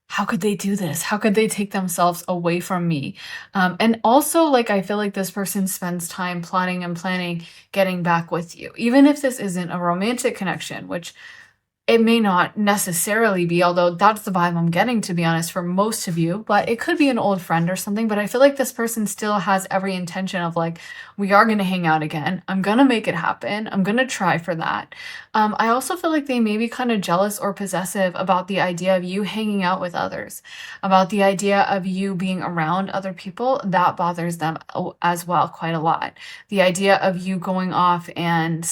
how could they do this? How could they take themselves away from me? And also, like, I feel like this person spends time plotting and planning getting back with you, even if this isn't a romantic connection, which it may not necessarily be, although that's the vibe I'm getting, to be honest, for most of you, but it could be an old friend or something. But I feel like this person still has every intention of like, we are going to hang out again. I'm going to make it happen. I'm going to try for that. I also feel like they may be kind of jealous or possessive about the idea of you hanging out with others, about the idea of you being around other people. That bothers them as well, quite a lot. The idea of you going off and,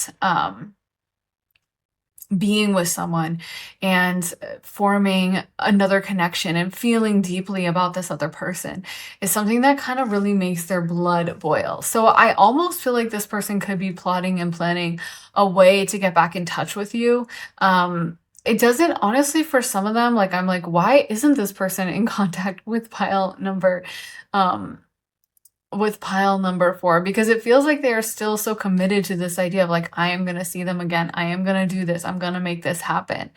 being with someone and forming another connection and feeling deeply about this other person is something that kind of really makes their blood boil. So I almost feel like this person could be plotting and planning a way to get back in touch with you. It doesn't, honestly, for some of them, like, I'm like, why isn't this person in contact um with pile number 4? Because it feels like they are still so committed to this idea of like, I am going to see them again. I am going to do this. I'm going to make this happen.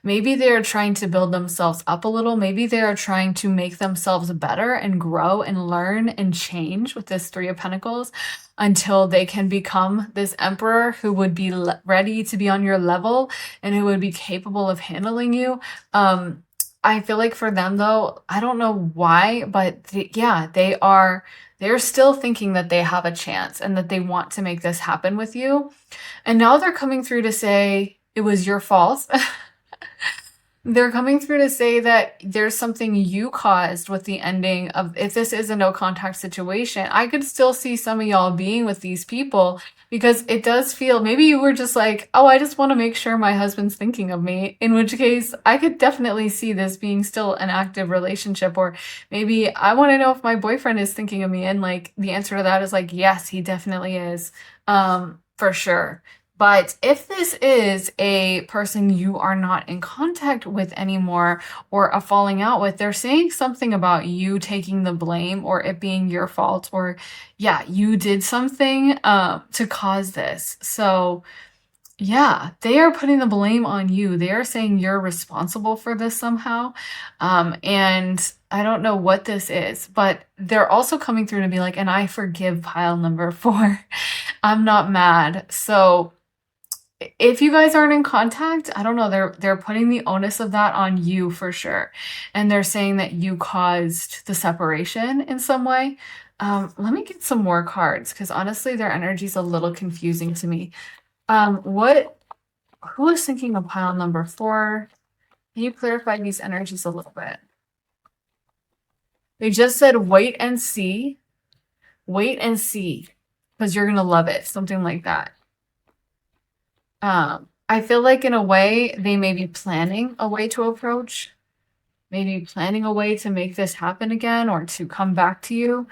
Maybe they're trying to build themselves up a little. Maybe they are trying to make themselves better and grow and learn and change with this 3 of Pentacles until they can become this emperor who would be ready to be on your level and who would be capable of handling you. I feel like for them though, I don't know why, but yeah, they're still thinking that they have a chance and that they want to make this happen with you. And now they're coming through to say it was your fault. They're coming through to say that there's something you caused with the ending of, if this is a no contact situation, I could still see some of y'all being with these people, because it does feel, maybe you were just like, oh, I just want to make sure my husband's thinking of me, in which case I could definitely see this being still an active relationship. Or maybe I want to know if my boyfriend is thinking of me, and like the answer to that is like, yes, he definitely is, for sure. But if this is a person you are not in contact with anymore, or a falling out with, they're saying something about you taking the blame, or it being your fault, or yeah, you did something to cause this. So yeah, they are putting the blame on you. They are saying you're responsible for this somehow. And I don't know what this is, but they're also coming through to be like, and I forgive pile number 4. I'm not mad. So if you guys aren't in contact, I don't know, they're putting the onus of that on you for sure. And they're saying that you caused the separation in some way. Let me get some more cards, because honestly, their energy is a little confusing to me. Who is thinking of pile number 4? Can you clarify these energies a little bit? They just said wait and see, because you're gonna love it, something like that. I feel like in a way they may be planning a way to approach, maybe planning a way to make this happen again, or to come back to you.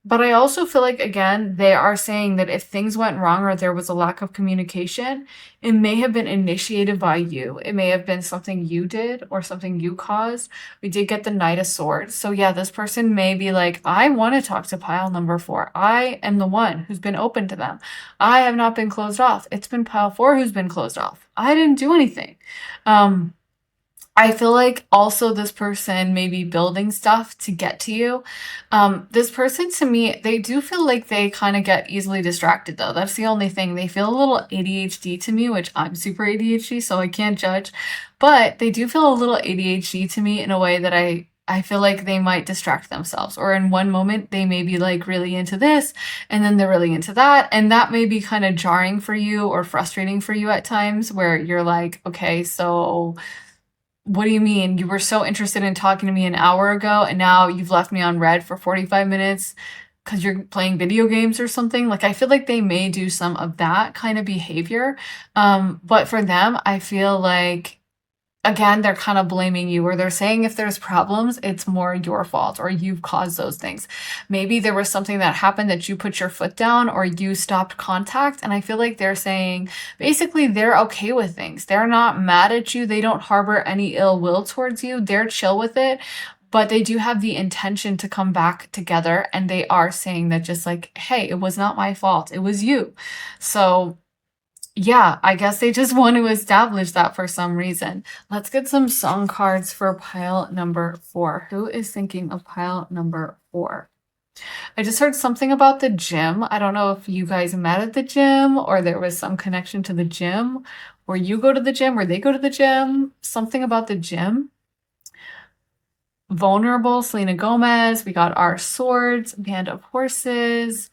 But I also feel like, again, they are saying that if things went wrong or there was a lack of communication, it may have been initiated by you. It may have been something you did or something you caused. We did get the Knight of Swords. So yeah, this person may be like, I want to talk to pile number 4. I am the one who's been open to them. I have not been closed off. It's been pile 4 who's been closed off. I didn't do anything. I feel like also this person may be building stuff to get to you. This person, to me, they do feel like they kind of get easily distracted though. That's the only thing. They feel a little ADHD to me, which I'm super ADHD, so I can't judge. But they do feel a little ADHD to me in a way that I feel like they might distract themselves, or in one moment they may be like really into this and then they're really into that. And that may be kind of jarring for you or frustrating for you at times where you're like, okay, so what do you mean? You were so interested in talking to me an hour ago and now you've left me on red for 45 minutes because you're playing video games or something. Like, I feel like they may do some of that kind of behavior. But for them, I feel like, again, they're kind of blaming you, or they're saying if there's problems, it's more your fault or you've caused those things. Maybe there was something that happened that you put your foot down or you stopped contact. And I feel like they're saying basically they're okay with things. They're not mad at you. They don't harbor any ill will towards you. They're chill with it. But they do have the intention to come back together. And they are saying that just like, hey, it was not my fault. It was you. So yeah, I guess they just want to establish that for some reason. Let's get some song cards for pile number 4. Who is thinking of pile number 4? I just heard something about the gym. I don't know if you guys met at the gym or there was some connection to the gym, or you go to the gym or they go to the gym. Something about the gym. Vulnerable, Selena Gomez. We got Our Swords, Band of Horses.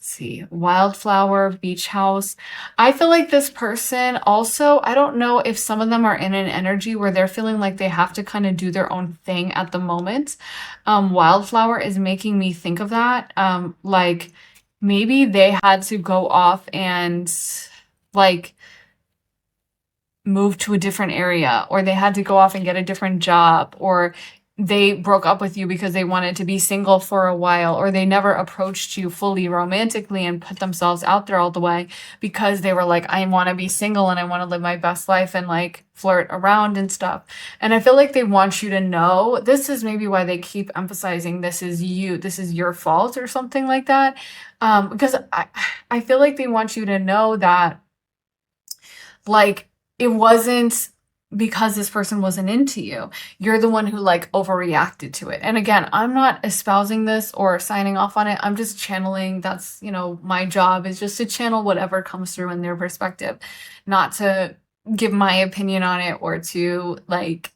See, Wildflower, Beach House. I feel like this person also, I don't know if some of them are in an energy where they're feeling like they have to kind of do their own thing at the moment. Wildflower is making me think of that. Like maybe they had to go off and like move to a different area, or they had to go off and get a different job, or they broke up with you because they wanted to be single for a while, or they never approached you fully romantically and put themselves out there all the way because they were like, I want to be single and I want to live my best life and like flirt around and stuff. And I feel like they want you to know, this is maybe why they keep emphasizing this is you, this is your fault or something like that. Because I feel like they want you to know that like it wasn't because this person wasn't into you. You're the one who like overreacted to it. And again, I'm not espousing this or signing off on it. I'm just channeling. That's, my job is just to channel whatever comes through in their perspective, not to give my opinion on it or to like,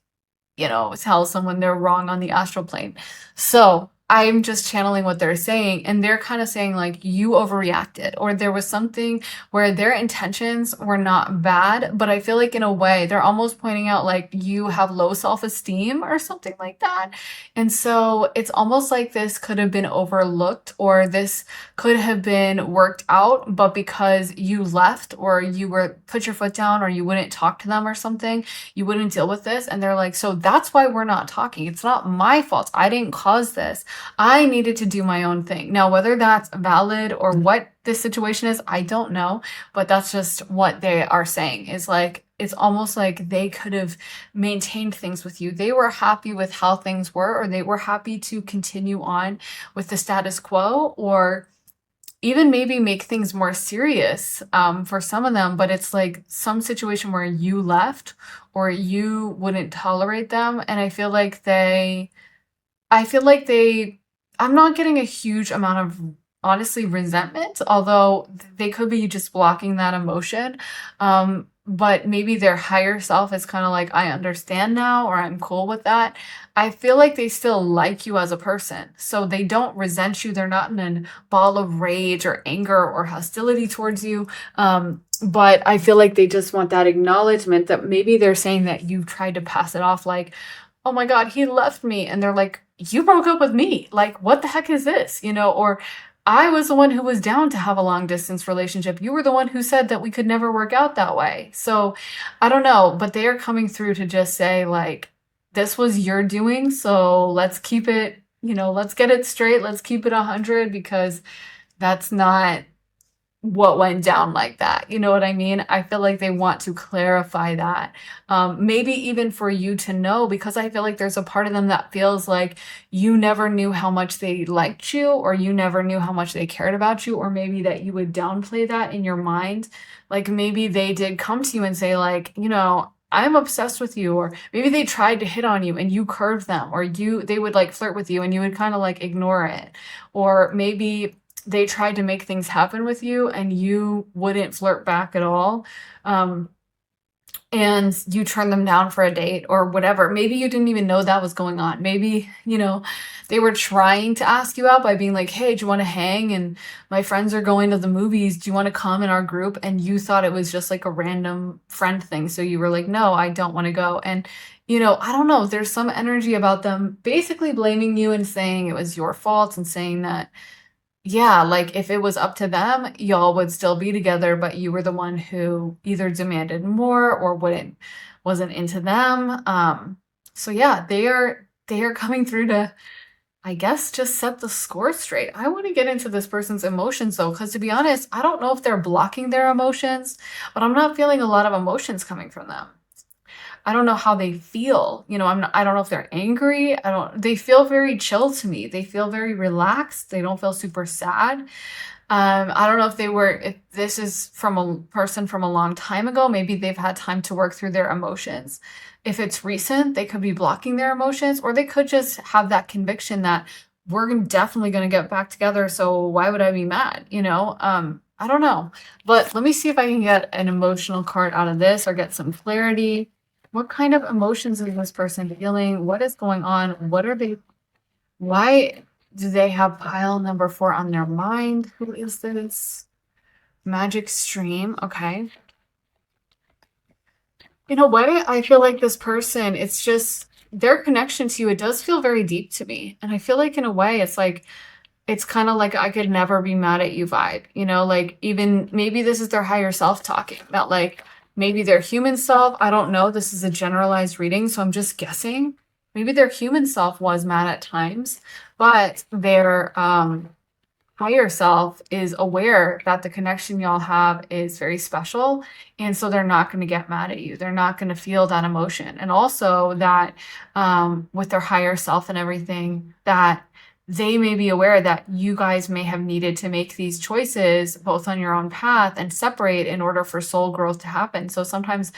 tell someone they're wrong on the astral plane. So I'm just channeling what they're saying, and they're kind of saying like you overreacted, or there was something where their intentions were not bad, but I feel like in a way they're almost pointing out like you have low self-esteem or something like that. And so it's almost like this could have been overlooked, or this could have been worked out, but because you left or you were put your foot down or you wouldn't talk to them or something, you wouldn't deal with this. And they're like, so that's why we're not talking. It's not my fault. I didn't cause this. I needed to do my own thing. Now, whether that's valid or what this situation is, I don't know, but that's just what they are saying is like, it's almost like they could have maintained things with you. They were happy with how things were, or they were happy to continue on with the status quo, or even maybe make things more serious for some of them. But it's like some situation where you left or you wouldn't tolerate them. And I'm not getting a huge amount of honestly resentment, although they could be just blocking that emotion. But maybe their higher self is kind of like, I understand now, or I'm cool with that. I feel like they still like you as a person. So they don't resent you. They're not in a ball of rage or anger or hostility towards you. But I feel like they just want that acknowledgement that maybe they're saying that you tried to pass it off like, oh my God, he left me. And they're like, you broke up with me. Like, what the heck is this? Or I was the one who was down to have a long distance relationship. You were the one who said that we could never work out that way. So I don't know, but they are coming through to just say like, this was your doing. So let's keep it, let's get it straight. Let's keep it 100, because that's not what went down like that. You know what I mean? I feel like they want to clarify that. Maybe even for you to know, because I feel like there's a part of them that feels like you never knew how much they liked you, or you never knew how much they cared about you, or maybe that you would downplay that in your mind. Like maybe they did come to you and say like, I'm obsessed with you, or maybe they tried to hit on you and you curved them, or they would like flirt with you and you would kind of like ignore it. Or maybe they tried to make things happen with you and you wouldn't flirt back at all. and you turn them down for a date or whatever. Maybe you didn't even know that was going on. Maybe, they were trying to ask you out by being like, hey, do you want to hang? And my friends are going to the movies. Do you want to come in our group? And you thought it was just like a random friend thing. So you were like, no, I don't want to go. And, I don't know. There's some energy about them basically blaming you and saying it was your fault and saying that, yeah, like if it was up to them, y'all would still be together, but you were the one who either demanded more or wasn't into them. So yeah, they are coming through to, I guess, just set the score straight. I want to get into this person's emotions though, because to be honest, I don't know if they're blocking their emotions, but I'm not feeling a lot of emotions coming from them. I don't know how they feel. I don't know if they're angry. They feel very chill to me. They feel very relaxed. They don't feel super sad. I don't know if this is from a person from a long time ago, maybe they've had time to work through their emotions. If it's recent, they could be blocking their emotions, or they could just have that conviction that definitely going to get back together. So why would I be mad? I don't know, but let me see if I can get an emotional card out of this or get some clarity. What kind of emotions is this person feeling? What is going on? Why do they have pile number 4 on their mind? Who is this? Magic Stream. Okay. In a way, I feel like this person, it's just their connection to you, it does feel very deep to me. And I feel like in a way, it's kind of like I could never be mad at you vibe, like even maybe this is their higher self talking, that like maybe their human self, I don't know, this is a generalized reading, so I'm just guessing. Maybe their human self was mad at times, but their higher self is aware that the connection y'all have is very special. And so they're not going to get mad at you. They're not going to feel that emotion. And also that with their higher self and everything, that they may be aware that you guys may have needed to make these choices both on your own path and separate in order for soul growth to happen. So sometimes,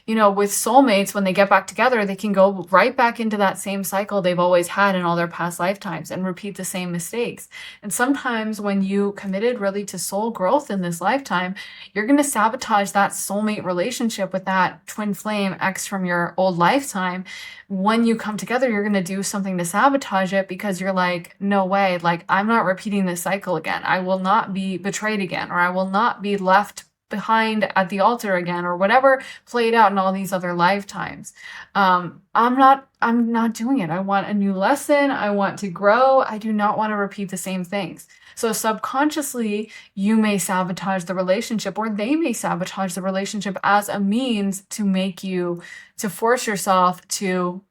with soulmates, when they get back together, they can go right back into that same cycle they've always had in all their past lifetimes and repeat the same mistakes. And sometimes when you committed really to soul growth in this lifetime, you're going to sabotage that soulmate relationship with that twin flame ex from your old lifetime. When you come together, you're going to do something to sabotage it because you're like, no way, like I'm not repeating this cycle again. I will not be betrayed again, or I will not be left behind at the altar again, or whatever played out in all these other lifetimes. I'm not doing it. I want a new lesson. I want to grow. I do not want to repeat the same things. So subconsciously, you may sabotage the relationship, or they may sabotage the relationship as a means to force yourself to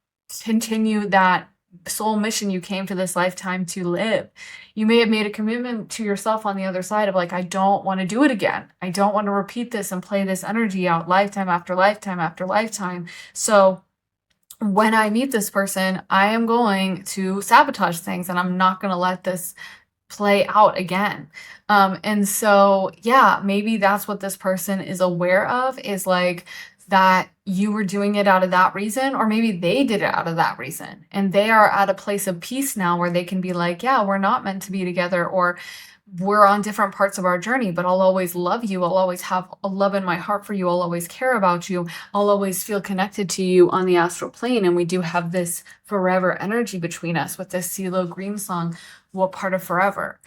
continue that soul mission you came to this lifetime to live. You may have made a commitment to yourself on the other side of like, I don't want to do it again. I don't want to repeat this and play this energy out lifetime after lifetime after lifetime. So when I meet this person, I am going to sabotage things and I'm not going to let this play out again. And so, yeah, maybe that's what this person is aware of, is like that you were doing it out of that reason, or maybe they did it out of that reason. And they are at a place of peace now where they can be like, yeah, we're not meant to be together, or we're on different parts of our journey, but I'll always love you. I'll always have a love in my heart for you. I'll always care about you. I'll always feel connected to you on the astral plane. And we do have this forever energy between us with this CeeLo Green song, What Part of Forever?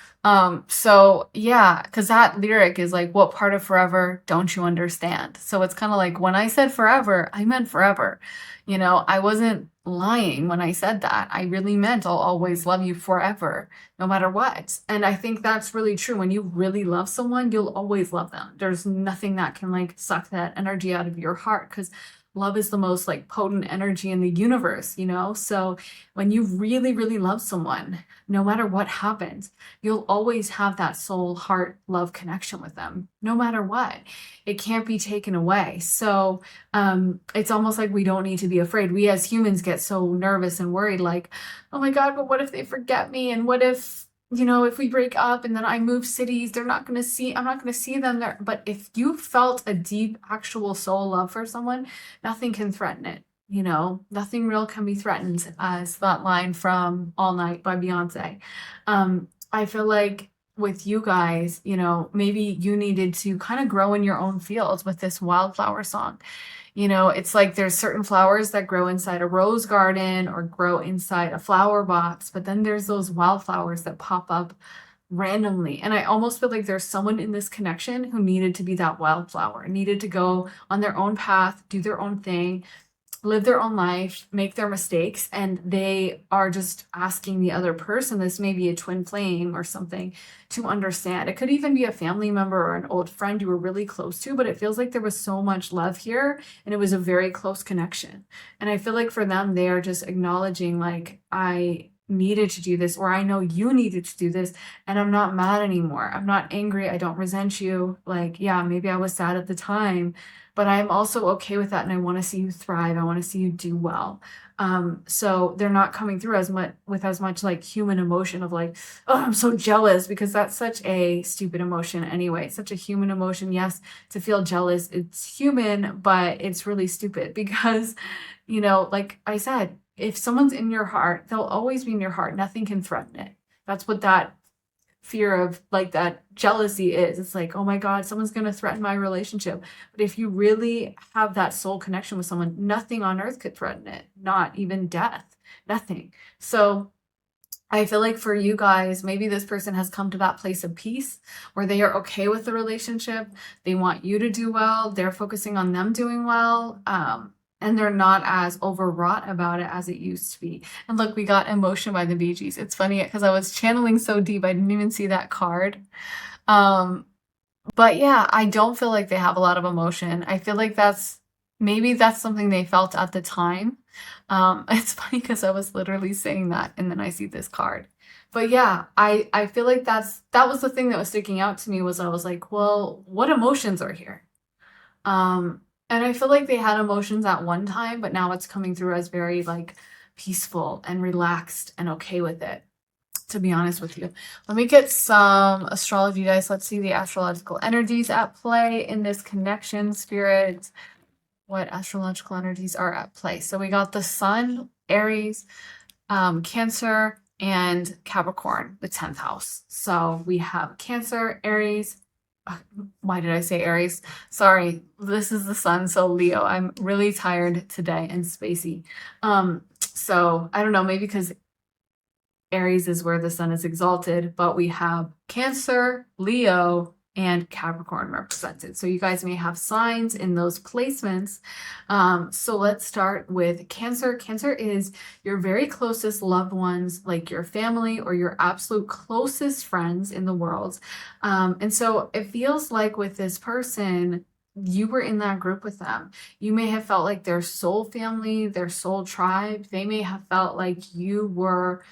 So yeah, because that lyric is like, what part of forever don't you understand? So it's kind of like when I said forever, I meant forever. I wasn't lying when I said that. I really meant I'll always love you forever, no matter what. And I think that's really true. When you really love someone, you'll always love them. There's nothing that can like suck that energy out of your heart, because love is the most like potent energy in the universe, So when you really, really love someone, no matter what happens, you'll always have that soul, heart, love connection with them, no matter what. It can't be taken away. So it's almost like we don't need to be afraid. We as humans get so nervous and worried, like, oh my God, but what if they forget me? And what if if we break up and then I move cities, I'm not going to see them there. But if you felt a deep, actual soul love for someone, nothing can threaten it. Nothing real can be threatened, as that line from All Night by Beyonce. I feel like with you guys, maybe you needed to kind of grow in your own fields with this wildflower song. It's like there's certain flowers that grow inside a rose garden or grow inside a flower box, but then there's those wildflowers that pop up randomly. And I almost feel like there's someone in this connection who needed to be that wildflower, needed to go on their own path, do their own thing, live their own life, make their mistakes, and they are just asking the other person, this may be a twin flame or something, to understand. It could even be a family member or an old friend you were really close to, but it feels like there was so much love here and it was a very close connection. And I feel like for them, they are just acknowledging, like, I needed to do this, or I know you needed to do this, and I'm not mad anymore. I'm not angry. I don't resent you. Like, yeah, maybe I was sad at the time, but I'm also okay with that, and I want to see you thrive. I want to see you do well. So they're not coming through as much like human emotion of like, oh, I'm so jealous, because that's such a stupid emotion anyway. It's such a human emotion. Yes, to feel jealous, it's human, but it's really stupid because, like I said, if someone's in your heart, they'll always be in your heart. Nothing can threaten it. That's what that fear of, like, that jealousy is. It's like, oh my God, someone's going to threaten my relationship. But if you really have that soul connection with someone, nothing on earth could threaten it, not even death, nothing. So I feel like for you guys, maybe this person has come to that place of peace where they are okay with the relationship. They want you to do well. They're focusing on them doing well. And they're not as overwrought about it as it used to be. And look, we got Emotion by the Bee Gees. It's funny because I was channeling so deep, I didn't even see that card. But yeah, I don't feel like they have a lot of emotion. I feel like maybe that's something they felt at the time. It's funny because I was literally saying that, and then I see this card. But yeah, I feel like that was the thing that was sticking out to me, was I was like, well, what emotions are here? And I feel like they had emotions at one time, but now it's coming through as very like peaceful and relaxed and okay with it, to be honest with you. Let me get some astrology dice. Let's see the astrological energies at play in this connection, spirit. What astrological energies are at play? So we got the Sun, Aries, Cancer, and Capricorn, the 10th house. So we have Cancer, Aries. Why did I say Aries? Sorry, this is the Sun, so Leo. I'm really tired today and spacey. So I don't know, maybe because Aries is where the Sun is exalted, but we have Cancer, Leo, and Capricorn represented. So you guys may have signs in those placements. So let's start with Cancer. Cancer is your very closest loved ones, like your family or your absolute closest friends in the world. And so it feels like with this person, you were in that group with them. You may have felt like their soul family, their soul tribe. They may have felt like you were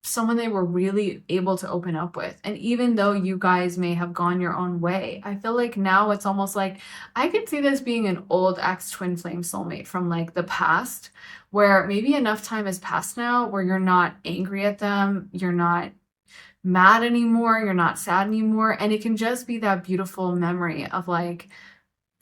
someone they were really able to open up with. And even though you guys may have gone your own way, I feel like now it's almost like I could see this being an old ex twin flame soulmate from like the past, where maybe enough time has passed now where you're not angry at them, you're not mad anymore, you're not sad anymore, and it can just be that beautiful memory of like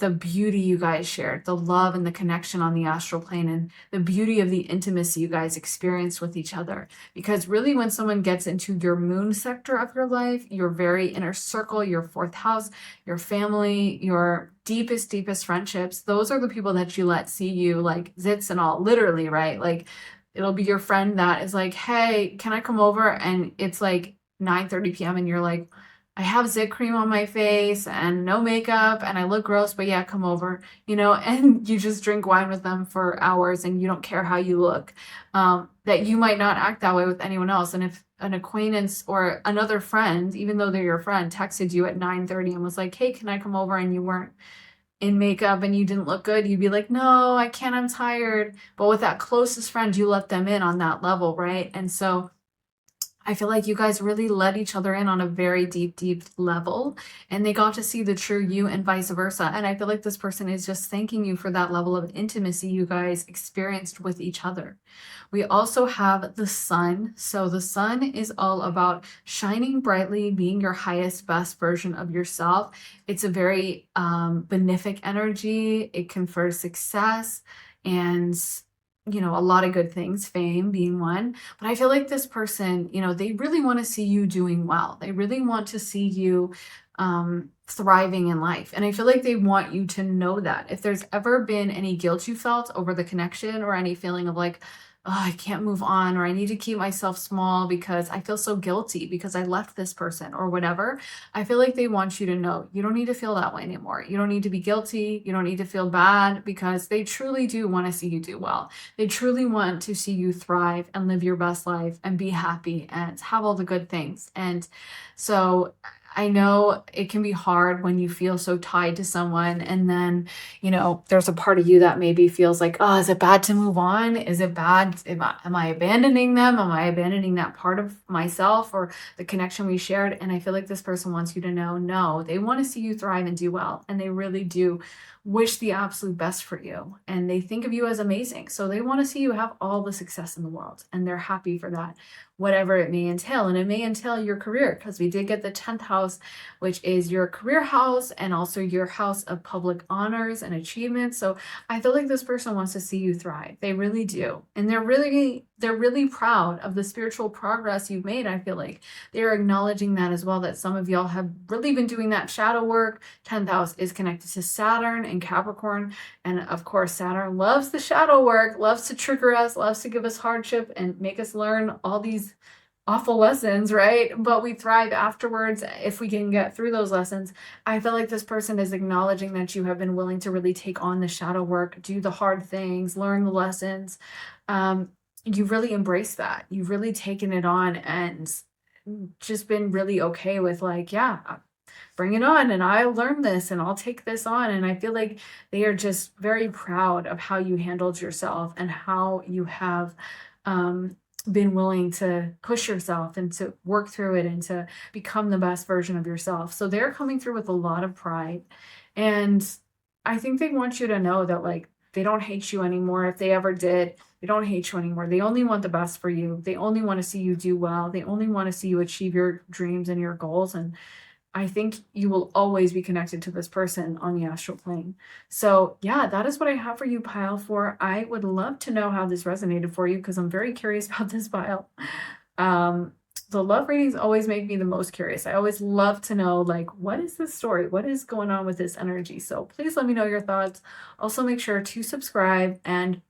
the beauty you guys shared, the love and the connection on the astral plane, and the beauty of the intimacy you guys experienced with each other. Because really, when someone gets into your moon sector of your life, your very inner circle, your 4th house, your family, your deepest, deepest friendships, those are the people that you let see you like zits and all, literally, right? Like it'll be your friend that is like, hey, can I come over? And it's like 9:30 p.m. and you're like, I have zit cream on my face and no makeup and I look gross, but yeah, come over, and you just drink wine with them for hours and you don't care how you look. That you might not act that way with anyone else. And if an acquaintance or another friend, even though they're your friend, texted you at 9:30 and was like, hey, can I come over? And you weren't in makeup and you didn't look good, you'd be like, no, I can't, I'm tired. But with that closest friend, you let them in on that level, right? And so I feel like you guys really let each other in on a very deep, deep level, and they got to see the true you and vice versa. And I feel like this person is just thanking you for that level of intimacy you guys experienced with each other. We also have the Sun. So the Sun is all about shining brightly, being your highest, best version of yourself. It's a very benefic energy. It confers success and a lot of good things, fame being one. But I feel like this person, they really want to see you doing well. They really want to see you thriving in life. And I feel like they want you to know that. If there's ever been any guilt you felt over the connection, or any feeling of like, oh, I can't move on, or I need to keep myself small because I feel so guilty because I left this person or whatever, I feel like they want you to know you don't need to feel that way anymore. You don't need to be guilty. You don't need to feel bad, because they truly do want to see you do well. They truly want to see you thrive and live your best life and be happy and have all the good things. And so I know it can be hard when you feel so tied to someone, and then, there's a part of you that maybe feels like, oh, is it bad to move on? Is it bad? Am I abandoning them? Am I abandoning that part of myself or the connection we shared? And I feel like this person wants you to know, no, they want to see you thrive and do well. And they really do wish the absolute best for you. And they think of you as amazing. So they want to see you have all the success in the world. And they're happy for that, whatever it may entail. And it may entail your career, because we did get the 10th house, which is your career house and also your house of public honors and achievements. So I feel like this person wants to see you thrive. They really do. And they're really proud of the spiritual progress you've made. I feel like they're acknowledging that as well, that some of y'all have really been doing that shadow work. 10th house is connected to Saturn and Capricorn. And of course, Saturn loves the shadow work, loves to trigger us, loves to give us hardship and make us learn all these awful lessons, right? But we thrive afterwards if we can get through those lessons. I feel like this person is acknowledging that you have been willing to really take on the shadow work, do the hard things, learn the lessons. You've really embraced that. You've really taken it on and just been really okay with like, yeah, bring it on, and I'll learn this and I'll take this on. And I feel like they are just very proud of how you handled yourself and how you have been willing to push yourself and to work through it and to become the best version of yourself. So they're coming through with a lot of pride. And I think they want you to know that like they don't hate you anymore. If they ever did, they don't hate you anymore. They only want the best for you. They only want to see you do well. They only want to see you achieve your dreams and your goals. And I think you will always be connected to this person on the astral plane. So yeah, that is what I have for you, pile 4. I would love to know how this resonated for you, because I'm very curious about this pile. The love readings always make me the most curious. I always love to know, like, what is this story? What is going on with this energy? So please let me know your thoughts. Also, make sure to subscribe and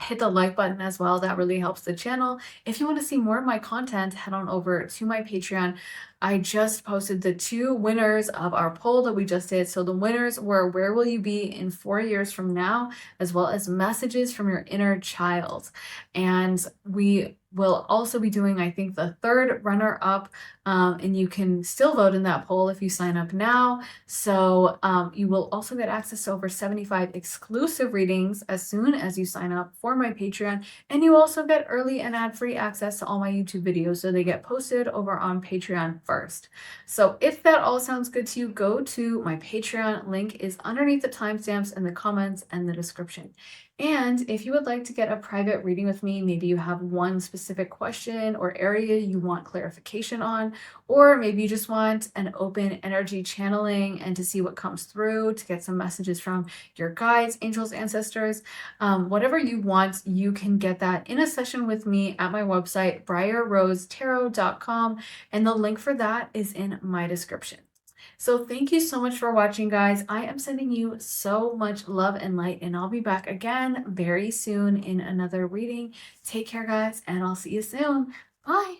hit the like button as well. That really helps the channel. If you want to see more of my content, head on over to my Patreon. I just posted the 2 winners of our poll that we just did. So the winners were, where will you be in 4 years from now, as well as messages from your inner child. And we will also be doing, I think, the 3rd runner-up, and you can still vote in that poll if you sign up now. So you will also get access to over 75 exclusive readings as soon as you sign up for my Patreon. And you also get early and ad-free access to all my YouTube videos, so they get posted over on Patreon first. So if that all sounds good to you, go to my Patreon. Link is underneath the timestamps in the comments and the description. And if you would like to get a private reading with me, maybe you have one specific question or area you want clarification on, or maybe you just want an open energy channeling and to see what comes through, to get some messages from your guides, angels, ancestors, whatever you want, you can get that in a session with me at my website, briarrosetarot.com, and the link for that is in my description. So thank you so much for watching, guys. I am sending you so much love and light, and I'll be back again very soon in another reading. Take care, guys, and I'll see you soon. Bye.